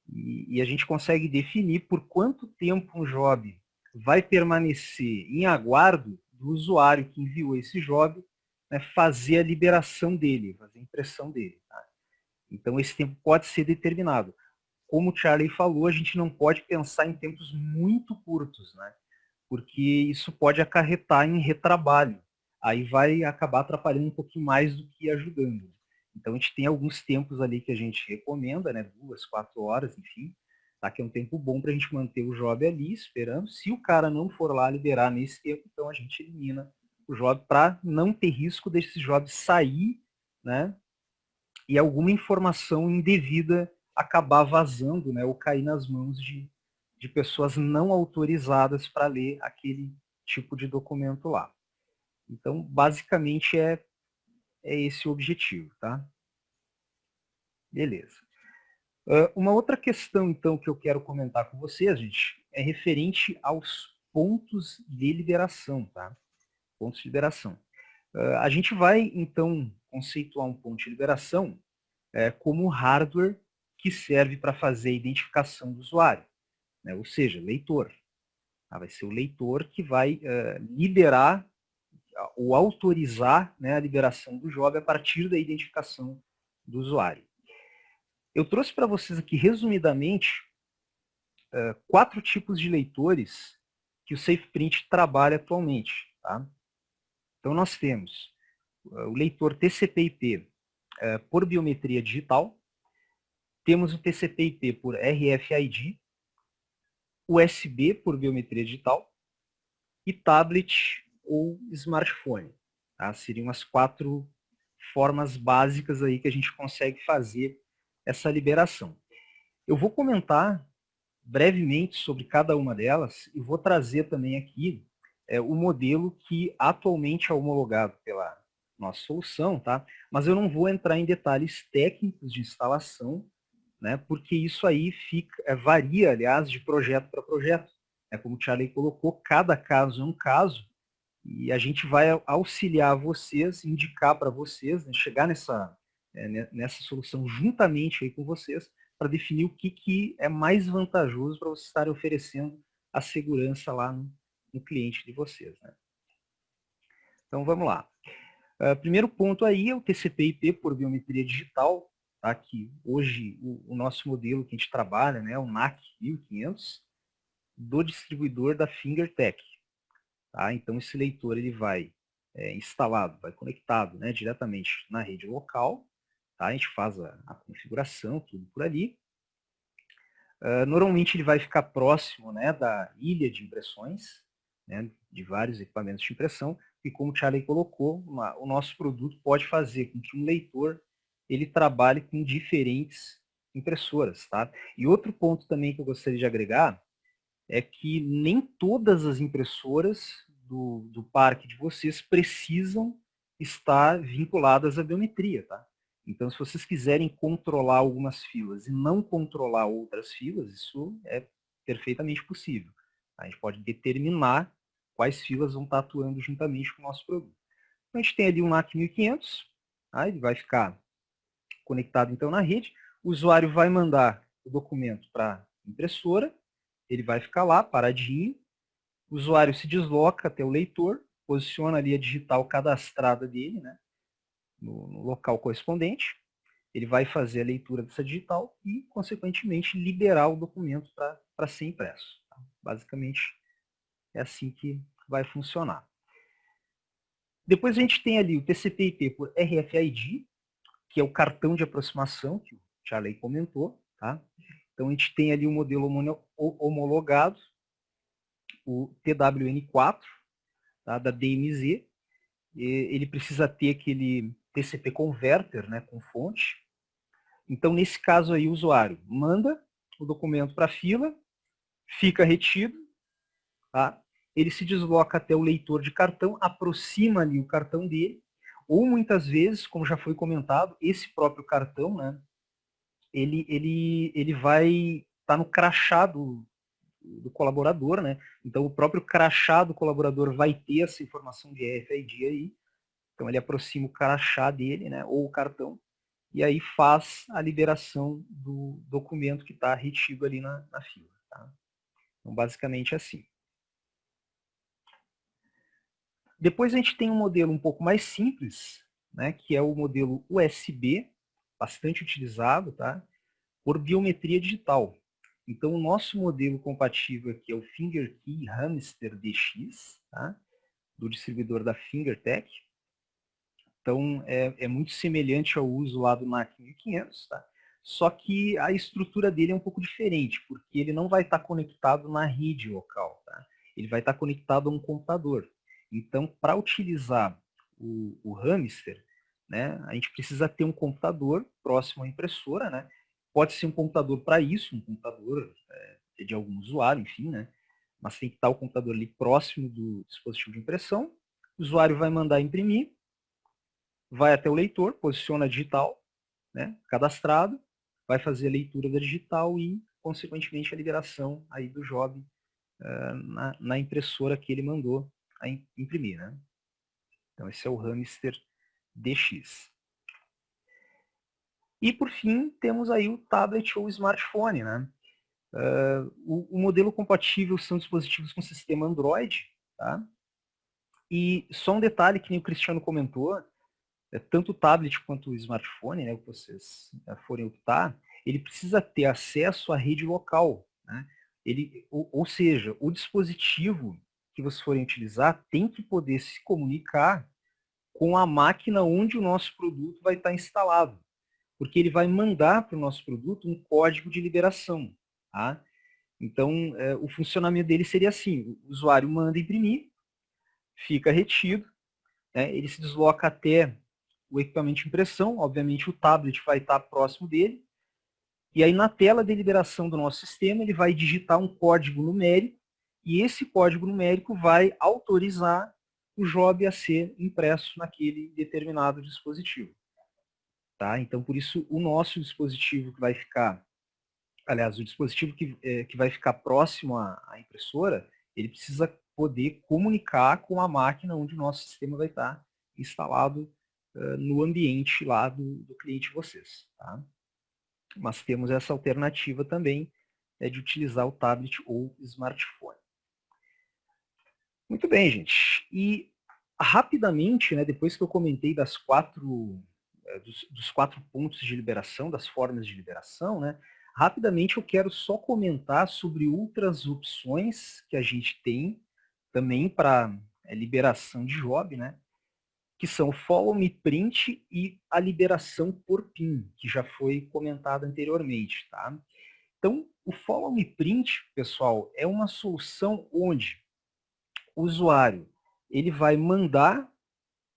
e a gente consegue definir por quanto tempo um job vai permanecer em aguardo do usuário que enviou esse job, né, fazer a liberação dele, fazer a impressão dele. Tá? Então, esse tempo pode ser determinado. Como o Charlie falou, a gente não pode pensar em tempos muito curtos, né? porque isso pode acarretar em retrabalho. Aí vai acabar atrapalhando um pouquinho mais do que ajudando. Então a gente tem alguns tempos ali que a gente recomenda, né? 2, 4 horas, enfim, tá? Que é um tempo bom para a gente manter o job ali esperando. Se o cara não for lá liberar nesse tempo, então a gente elimina o job para não ter risco desse job sair, né? E alguma informação indevida acabar vazando, né? Ou cair nas mãos de pessoas não autorizadas para ler aquele tipo de documento lá. Então, basicamente, é esse o objetivo, tá? Beleza. Uma outra questão, então, que eu quero comentar com vocês, gente, é referente aos pontos de liberação, tá? Pontos de liberação. A gente vai, então, conceituar um ponto de liberação como hardware que serve para fazer a identificação do usuário, né? Ou seja, leitor. Vai ser o leitor que vai liberar ou autorizar, né, a liberação do job a partir da identificação do usuário. Eu trouxe para vocês aqui, resumidamente, 4 tipos de leitores que o SafePrint trabalha atualmente. Tá? Então, nós temos o leitor TCP/IP por biometria digital, temos o TCP/IP por RFID, USB por biometria digital e tablet ou smartphone. Tá? Seriam as 4 formas básicas aí que a gente consegue fazer essa liberação. Eu vou comentar brevemente sobre cada uma delas e vou trazer também aqui o modelo que atualmente é homologado pela nossa solução, tá? Mas eu não vou entrar em detalhes técnicos de instalação, né? Porque isso aí varia, aliás, de projeto para projeto. Como o Charlie colocou, cada caso é um caso e a gente vai auxiliar vocês, indicar para vocês, né, chegar nessa solução juntamente aí com vocês, para definir o que é mais vantajoso para vocês estarem oferecendo a segurança lá no cliente de vocês. Né? Então, vamos lá. Primeiro ponto aí é o TCP/IP por biometria digital, tá? Que hoje o nosso modelo que a gente trabalha, né, é o NAC 1500, do distribuidor da Fingertech. Tá? Então, esse leitor ele vai instalado, vai conectado, né, diretamente na rede local. Tá? A gente faz a configuração, tudo por ali. Normalmente ele vai ficar próximo, né, da ilha de impressões, né, de vários equipamentos de impressão, e como o Charlie colocou, o nosso produto pode fazer com que um leitor ele trabalhe com diferentes impressoras. Tá? E outro ponto também que eu gostaria de agregar é que nem todas as impressoras do parque de vocês precisam estar vinculadas à biometria. Tá? Então, se vocês quiserem controlar algumas filas e não controlar outras filas, isso é perfeitamente possível. A gente pode determinar quais filas vão estar atuando juntamente com o nosso produto. Então, a gente tem ali um NAC 1500, tá? Ele vai ficar conectado então na rede, o usuário vai mandar o documento para a impressora, ele vai ficar lá paradinho, o usuário se desloca até o leitor, posiciona ali a digital cadastrada dele, né, no local correspondente, ele vai fazer a leitura dessa digital e, consequentemente, liberar o documento para ser impresso. Tá? Basicamente, é assim que vai funcionar. Depois a gente tem ali o TCP/IP por RFID, que é o cartão de aproximação, que o Charlie comentou. Tá? Então, a gente tem ali o modelo homologado, o TWN4, tá? Da DMZ. Ele precisa ter aquele TCP converter, né, com fonte. Então, nesse caso aí, o usuário manda o documento para a fila, fica retido, tá? Ele se desloca até o leitor de cartão, aproxima ali o cartão dele, ou muitas vezes, como já foi comentado, esse próprio cartão, né, ele vai estar no crachá do colaborador, né? Então, o próprio crachá do colaborador vai ter essa informação de RFID aí. Então, ele aproxima o crachá dele, né, ou o cartão, e aí faz a liberação do documento que está retido ali na fila. Tá? Então, basicamente assim. Depois a gente tem um modelo um pouco mais simples, né, que é o modelo USB, bastante utilizado, tá, por biometria digital. Então, o nosso modelo compatível aqui é o Fingerkey Hamster DX, tá? Do distribuidor da Fingertech. Então, é muito semelhante ao uso lá do NAC 1500, tá? Só que a estrutura dele é um pouco diferente, porque ele não vai estar conectado na rede local, tá? Ele vai estar conectado a um computador. Então, para utilizar o Hamster, né, a gente precisa ter um computador próximo à impressora, né? Pode ser um computador para isso, um computador de algum usuário, enfim, né? Mas tem que estar o computador ali próximo do dispositivo de impressão. O usuário vai mandar imprimir, vai até o leitor, posiciona a digital, né, cadastrado, vai fazer a leitura da digital e, consequentemente, a liberação aí do job na impressora que ele mandou a imprimir. Né? Então, esse é o Hamster DX. E, por fim, temos aí o tablet ou smartphone. Né? O modelo compatível são dispositivos com sistema Android. Tá? E só um detalhe que nem o Cristiano comentou, tanto o tablet quanto o smartphone, né, que vocês forem optar, ele precisa ter acesso à rede local. Né? Ou seja, o dispositivo que vocês forem utilizar tem que poder se comunicar com a máquina onde o nosso produto vai estar instalado. Porque ele vai mandar para o nosso produto um código de liberação. Tá? Então, o funcionamento dele seria assim, o usuário manda imprimir, fica retido, né, ele se desloca até o equipamento de impressão, obviamente o tablet vai estar próximo dele, e aí na tela de liberação do nosso sistema ele vai digitar um código numérico, e esse código numérico vai autorizar o job a ser impresso naquele determinado dispositivo. Tá? Então, por isso, o nosso dispositivo que vai ficar, aliás, o dispositivo que vai ficar próximo à impressora, ele precisa poder comunicar com a máquina onde o nosso sistema vai estar instalado no ambiente lá do cliente de vocês. Tá? Mas temos essa alternativa também de utilizar o tablet ou smartphone. Muito bem, gente. E rapidamente, né, depois que eu comentei dos 4 pontos de liberação, das formas de liberação, né, rapidamente eu quero só comentar sobre outras opções que a gente tem também para liberação de job, né? Que são o Follow Me Print e a liberação por PIN, que já foi comentada anteriormente. Tá? Então, o Follow Me Print, pessoal, é uma solução onde o usuário ele vai mandar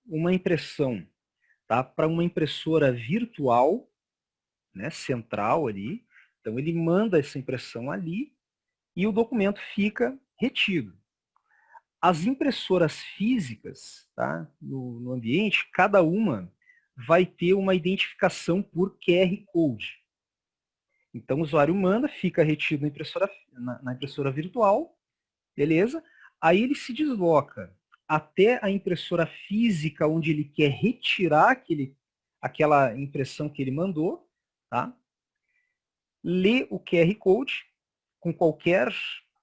uma impressão, tá, para uma impressora virtual, né, central ali. Então, ele manda essa impressão ali e o documento fica retido. As impressoras físicas, tá, no ambiente, cada uma vai ter uma identificação por QR Code. Então, o usuário manda, fica retido na impressora virtual, beleza? Aí ele se desloca até a impressora física, onde ele quer retirar aquela impressão que ele mandou, tá? Lê o QR Code com qualquer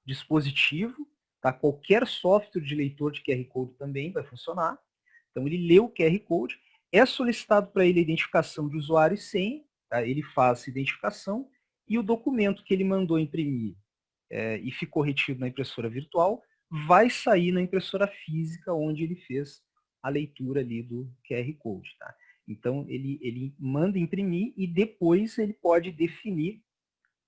dispositivo, tá? Qualquer software de leitor de QR Code também vai funcionar. Então, ele lê o QR Code, é solicitado para ele a identificação de usuário e senha, tá? Ele faz a identificação e o documento que ele mandou imprimir e ficou retido na impressora virtual vai sair na impressora física, onde ele fez a leitura ali do QR Code. Tá? Então, ele manda imprimir e depois ele pode definir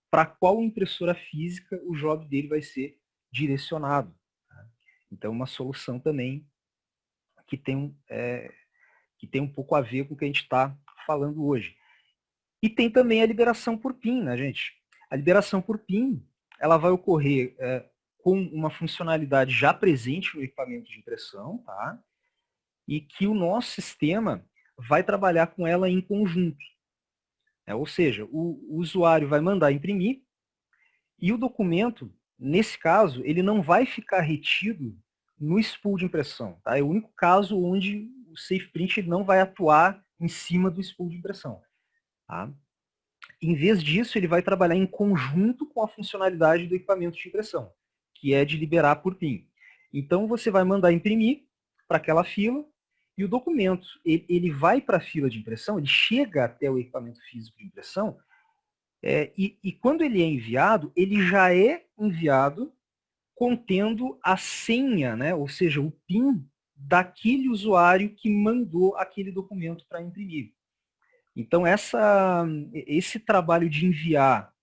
para qual impressora física o job dele vai ser direcionado. Tá? Então, uma solução também que tem um pouco a ver com o que a gente está falando hoje. E tem também a liberação por PIN, né, gente? A liberação por PIN, ela vai ocorrer com uma funcionalidade já presente no equipamento de impressão, tá? E que o nosso sistema vai trabalhar com ela em conjunto. Ou seja, o usuário vai mandar imprimir e o documento, nesse caso, ele não vai ficar retido no spool de impressão. Tá? É o único caso onde o SafePrint não vai atuar em cima do spool de impressão. Tá? Em vez disso, ele vai trabalhar em conjunto com a funcionalidade do equipamento de impressão, que é de liberar por PIN. Então, você vai mandar imprimir para aquela fila e o documento, ele vai para a fila de impressão, ele chega até o equipamento físico de impressão E quando ele é enviado, ele já é enviado contendo a senha, né? Ou seja, o PIN daquele usuário que mandou aquele documento para imprimir. Então, esse trabalho de enviar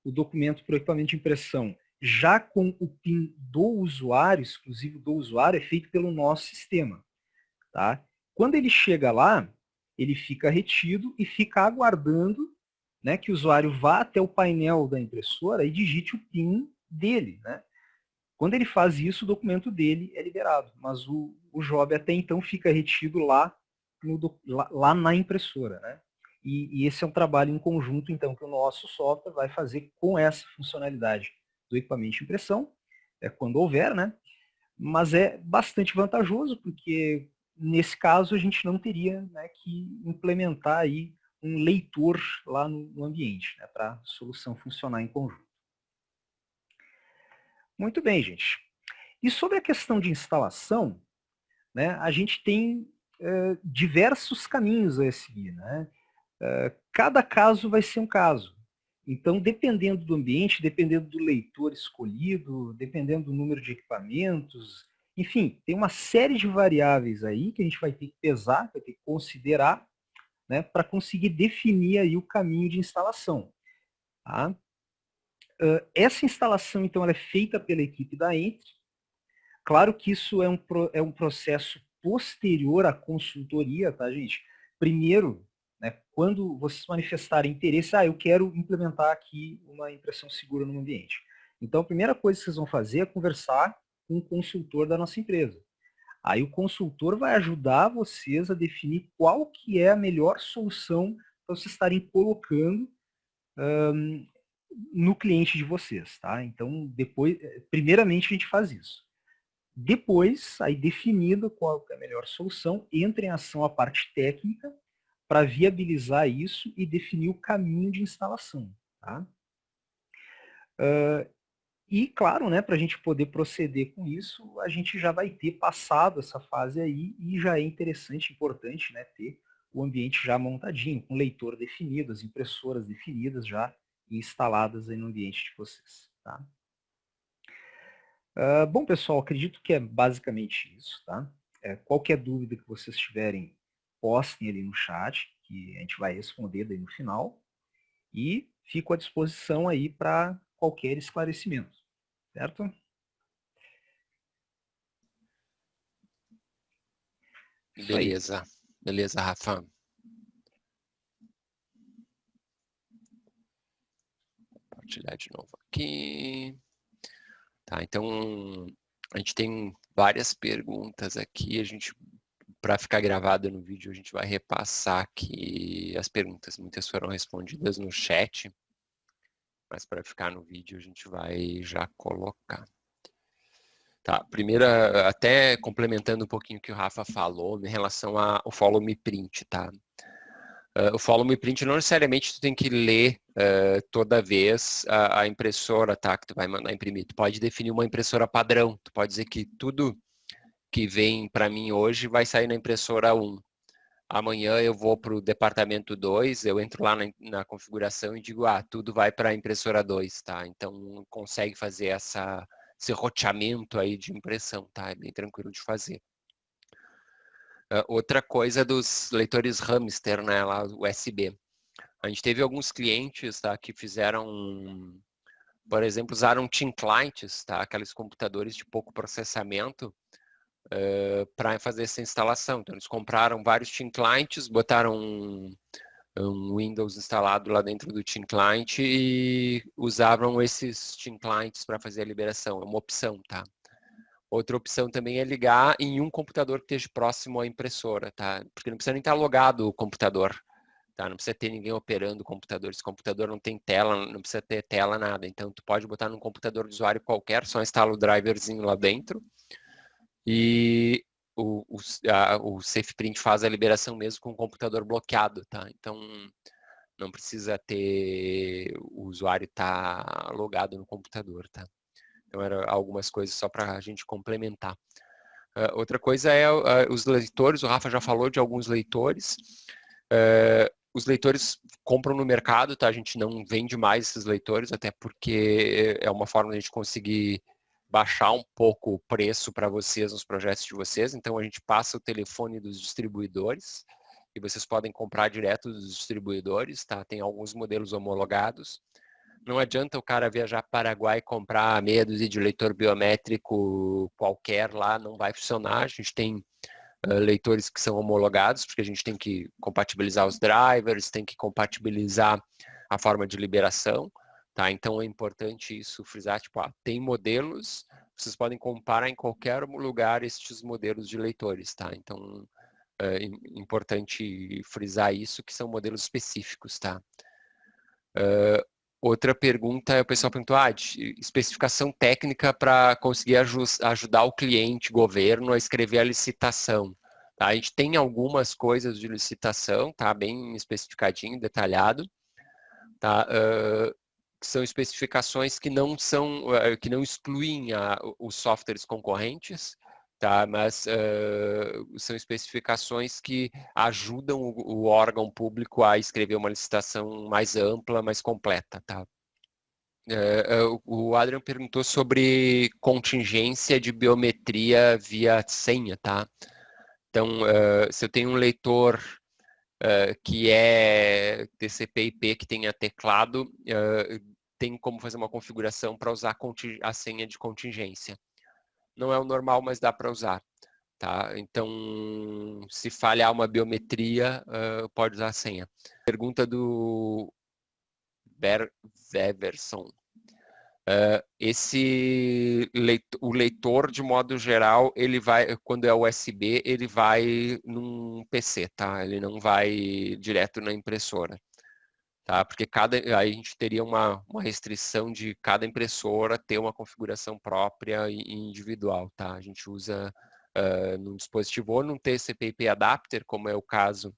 o documento para o equipamento de impressão já com o PIN do usuário, exclusivo do usuário, é feito pelo nosso sistema. Tá? Quando ele chega lá, ele fica retido e fica aguardando, né, que o usuário vá até o painel da impressora e digite o PIN dele. Né? Quando ele faz isso, o documento dele é liberado, mas o job até então fica retido lá na impressora. Né? E esse é um trabalho em conjunto, então, que o nosso software vai fazer com essa funcionalidade do equipamento de impressão, quando houver, né? Mas é bastante vantajoso, porque nesse caso a gente não teria, né, que implementar aí um leitor lá no ambiente, né, para a solução funcionar em conjunto. Muito bem, gente. E sobre a questão de instalação, né, a gente tem diversos caminhos a seguir. Né? Cada caso vai ser um caso. Então, dependendo do ambiente, dependendo do leitor escolhido, dependendo do número de equipamentos, enfim, tem uma série de variáveis aí que a gente vai ter que pesar, vai ter que considerar, né, para conseguir definir aí o caminho de instalação. Tá? Essa instalação, então, ela é feita pela equipe da Entry. Claro que isso é um processo posterior à consultoria, tá, gente? Primeiro, né, quando vocês manifestarem interesse, eu quero implementar aqui uma impressão segura no ambiente. Então, a primeira coisa que vocês vão fazer é conversar com o consultor da nossa empresa. Aí o consultor vai ajudar vocês a definir qual que é a melhor solução para vocês estarem colocando no cliente de vocês, tá? Então, primeiramente a gente faz isso. Depois, aí definido qual é a melhor solução, entra em ação a parte técnica para viabilizar isso e definir o caminho de instalação. Tá? E, claro, né, para a gente poder proceder com isso, a gente já vai ter passado essa fase aí e já é interessante, importante, né, ter o ambiente já montadinho, com leitor definido, as impressoras definidas já e instaladas aí no ambiente de vocês. Tá? Bom, pessoal, acredito que é basicamente isso. Tá? Qualquer dúvida que vocês tiverem, postem ali no chat, que a gente vai responder daí no final. E fico à disposição aí para qualquer esclarecimento. Certo? Beleza. Beleza, Rafa. Vou compartilhar de novo aqui. Tá, então a gente tem várias perguntas aqui. Para ficar gravado no vídeo, a gente vai repassar aqui as perguntas. Muitas foram respondidas no chat, mas para ficar no vídeo a gente vai já colocar. Tá, primeiro, até complementando um pouquinho o que o Rafa falou em relação ao Follow Me Print, tá? O Follow Me Print não necessariamente tu tem que ler toda vez a impressora, tá? Que tu vai mandar imprimir. Tu pode definir uma impressora padrão. Tu pode dizer que tudo que vem para mim hoje vai sair na impressora 1. Amanhã eu vou para o departamento 2, eu entro lá na configuração e digo, tudo vai para a impressora 2, tá? Então consegue fazer esse roteamento aí de impressão, tá? É bem tranquilo de fazer. Outra coisa dos leitores Hamster, né, lá USB. A gente teve alguns clientes, tá, que fizeram, por exemplo, usaram Thin Clients, tá, aqueles computadores de pouco processamento, para fazer essa instalação. Então, eles compraram vários Thin Clients, botaram um Windows instalado lá dentro do Thin Client e usavam esses Thin Clients para fazer a liberação. É uma opção, tá? Outra opção também é ligar em um computador que esteja próximo à impressora, tá? Porque não precisa nem estar logado o computador, tá? Não precisa ter ninguém operando o computador. Esse computador não tem tela, não precisa ter tela, nada. Então, tu pode botar num computador de usuário qualquer, só instala o driverzinho lá dentro e o SafePrint faz a liberação mesmo com o computador bloqueado, tá? Então, não precisa ter o usuário estar logado no computador, tá? Então, eram algumas coisas só para a gente complementar. Outra coisa é os leitores, o Rafa já falou de alguns leitores. os leitores compram no mercado, tá? A gente não vende mais esses leitores, até porque é uma forma de a gente conseguir baixar um pouco o preço para vocês nos projetos de vocês. Então, a gente passa o telefone dos distribuidores e vocês podem comprar direto dos distribuidores, tá? Tem alguns modelos homologados. Não adianta o cara viajar para o Paraguai e comprar meia dúzia de leitor biométrico qualquer lá, não vai funcionar. A gente tem leitores que são homologados, porque a gente tem que compatibilizar os drivers, tem que compatibilizar a forma de liberação, tá? Então é importante isso frisar, tipo, tem modelos, vocês podem comparar em qualquer lugar estes modelos de leitores, tá? Então é importante frisar isso, que são modelos específicos, tá? Outra pergunta, o pessoal perguntou, especificação técnica para conseguir ajudar o cliente, governo, a escrever a licitação. Tá? A gente tem algumas coisas de licitação, tá? Bem especificadinho, detalhado. Tá? São especificações que não são, que não excluem os softwares concorrentes, tá? Mas são especificações que ajudam o órgão público a escrever uma licitação mais ampla, mais completa, tá? O Adrian perguntou sobre contingência de biometria via senha, tá? Então, se eu tenho um leitor que é TCP/IP que tenha teclado, tem como fazer uma configuração para usar a senha de contingência. Não é o normal, mas dá para usar. Tá? Então, se falhar uma biometria, pode usar a senha. Pergunta do Weverson. O leitor, de modo geral, ele vai, quando é USB, ele vai num PC, tá? Ele não vai direto na impressora. Tá? Porque aí a gente teria uma restrição de cada impressora ter uma configuração própria e individual, tá? A gente usa num dispositivo ou num TCP/IP adapter, como é o caso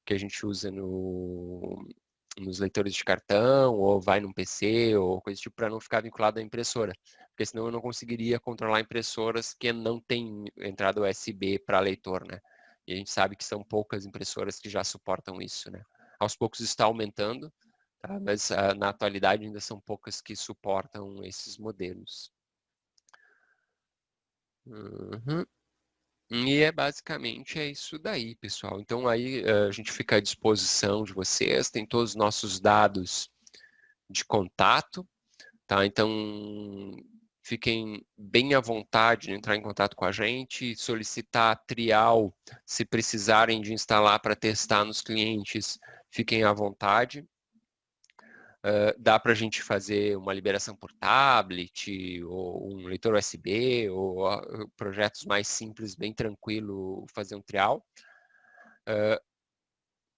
que a gente usa nos leitores de cartão, ou vai num PC, ou coisa tipo, para não ficar vinculado à impressora. Porque senão eu não conseguiria controlar impressoras que não têm entrada USB para leitor, né? E a gente sabe que são poucas impressoras que já suportam isso, né? Aos poucos está aumentando, tá? Mas na atualidade ainda são poucas que suportam esses modelos. Uhum. E basicamente é isso daí, pessoal. Então aí a gente fica à disposição de vocês, tem todos os nossos dados de contato, tá? Então fiquem bem à vontade de entrar em contato com a gente, solicitar trial, se precisarem de instalar para testar nos clientes, fiquem à vontade. Dá para a gente fazer uma liberação por tablet, ou um leitor USB, ou projetos mais simples, bem tranquilo, fazer um trial.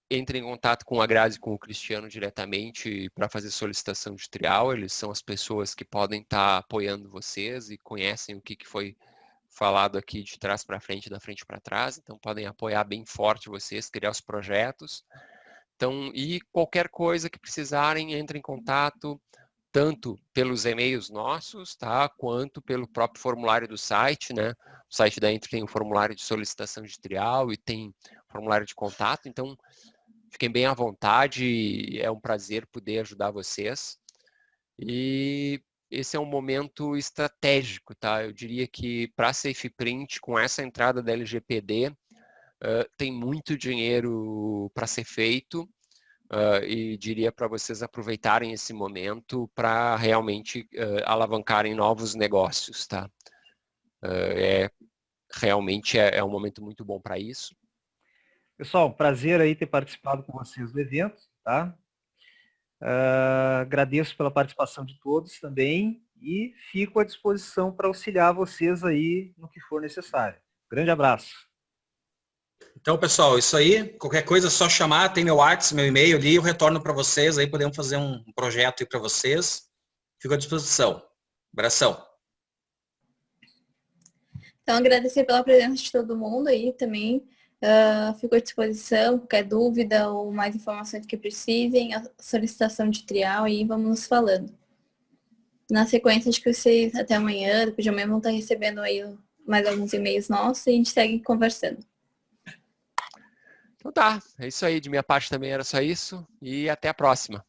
Entre em contato com a Grazi e com o Cristiano diretamente para fazer solicitação de trial. Eles são as pessoas que podem estar apoiando vocês e conhecem o que foi falado aqui de trás para frente, da frente para trás. Então podem apoiar bem forte vocês, criar os projetos. Então, e qualquer coisa que precisarem, entre em contato, tanto pelos e-mails nossos, tá? Quanto pelo próprio formulário do site, né? O site da Entry tem um formulário de solicitação de trial e tem formulário de contato. Então, fiquem bem à vontade, é um prazer poder ajudar vocês. E esse é um momento estratégico, tá? Eu diria que para a SafePrint, com essa entrada da LGPD, tem muito dinheiro para ser feito e diria para vocês aproveitarem esse momento para realmente alavancarem novos negócios, tá? Realmente é um momento muito bom para isso. Pessoal, prazer aí ter participado com vocês do evento, tá? Agradeço pela participação de todos também e fico à disposição para auxiliar vocês aí no que for necessário. Grande abraço. Então, pessoal, isso aí. Qualquer coisa é só chamar, tem meu WhatsApp, meu e-mail ali, eu retorno para vocês, aí podemos fazer um projeto aí para vocês. Fico à disposição. Abração. Então, agradecer pela presença de todo mundo aí também. Fico à disposição, qualquer dúvida ou mais informações que precisem, a solicitação de trial aí, vamos nos falando. Na sequência, acho que vocês até amanhã, depois de amanhã, vão estar recebendo aí mais alguns e-mails nossos e a gente segue conversando. Então tá, é isso aí. De minha parte também era só isso. E até a próxima.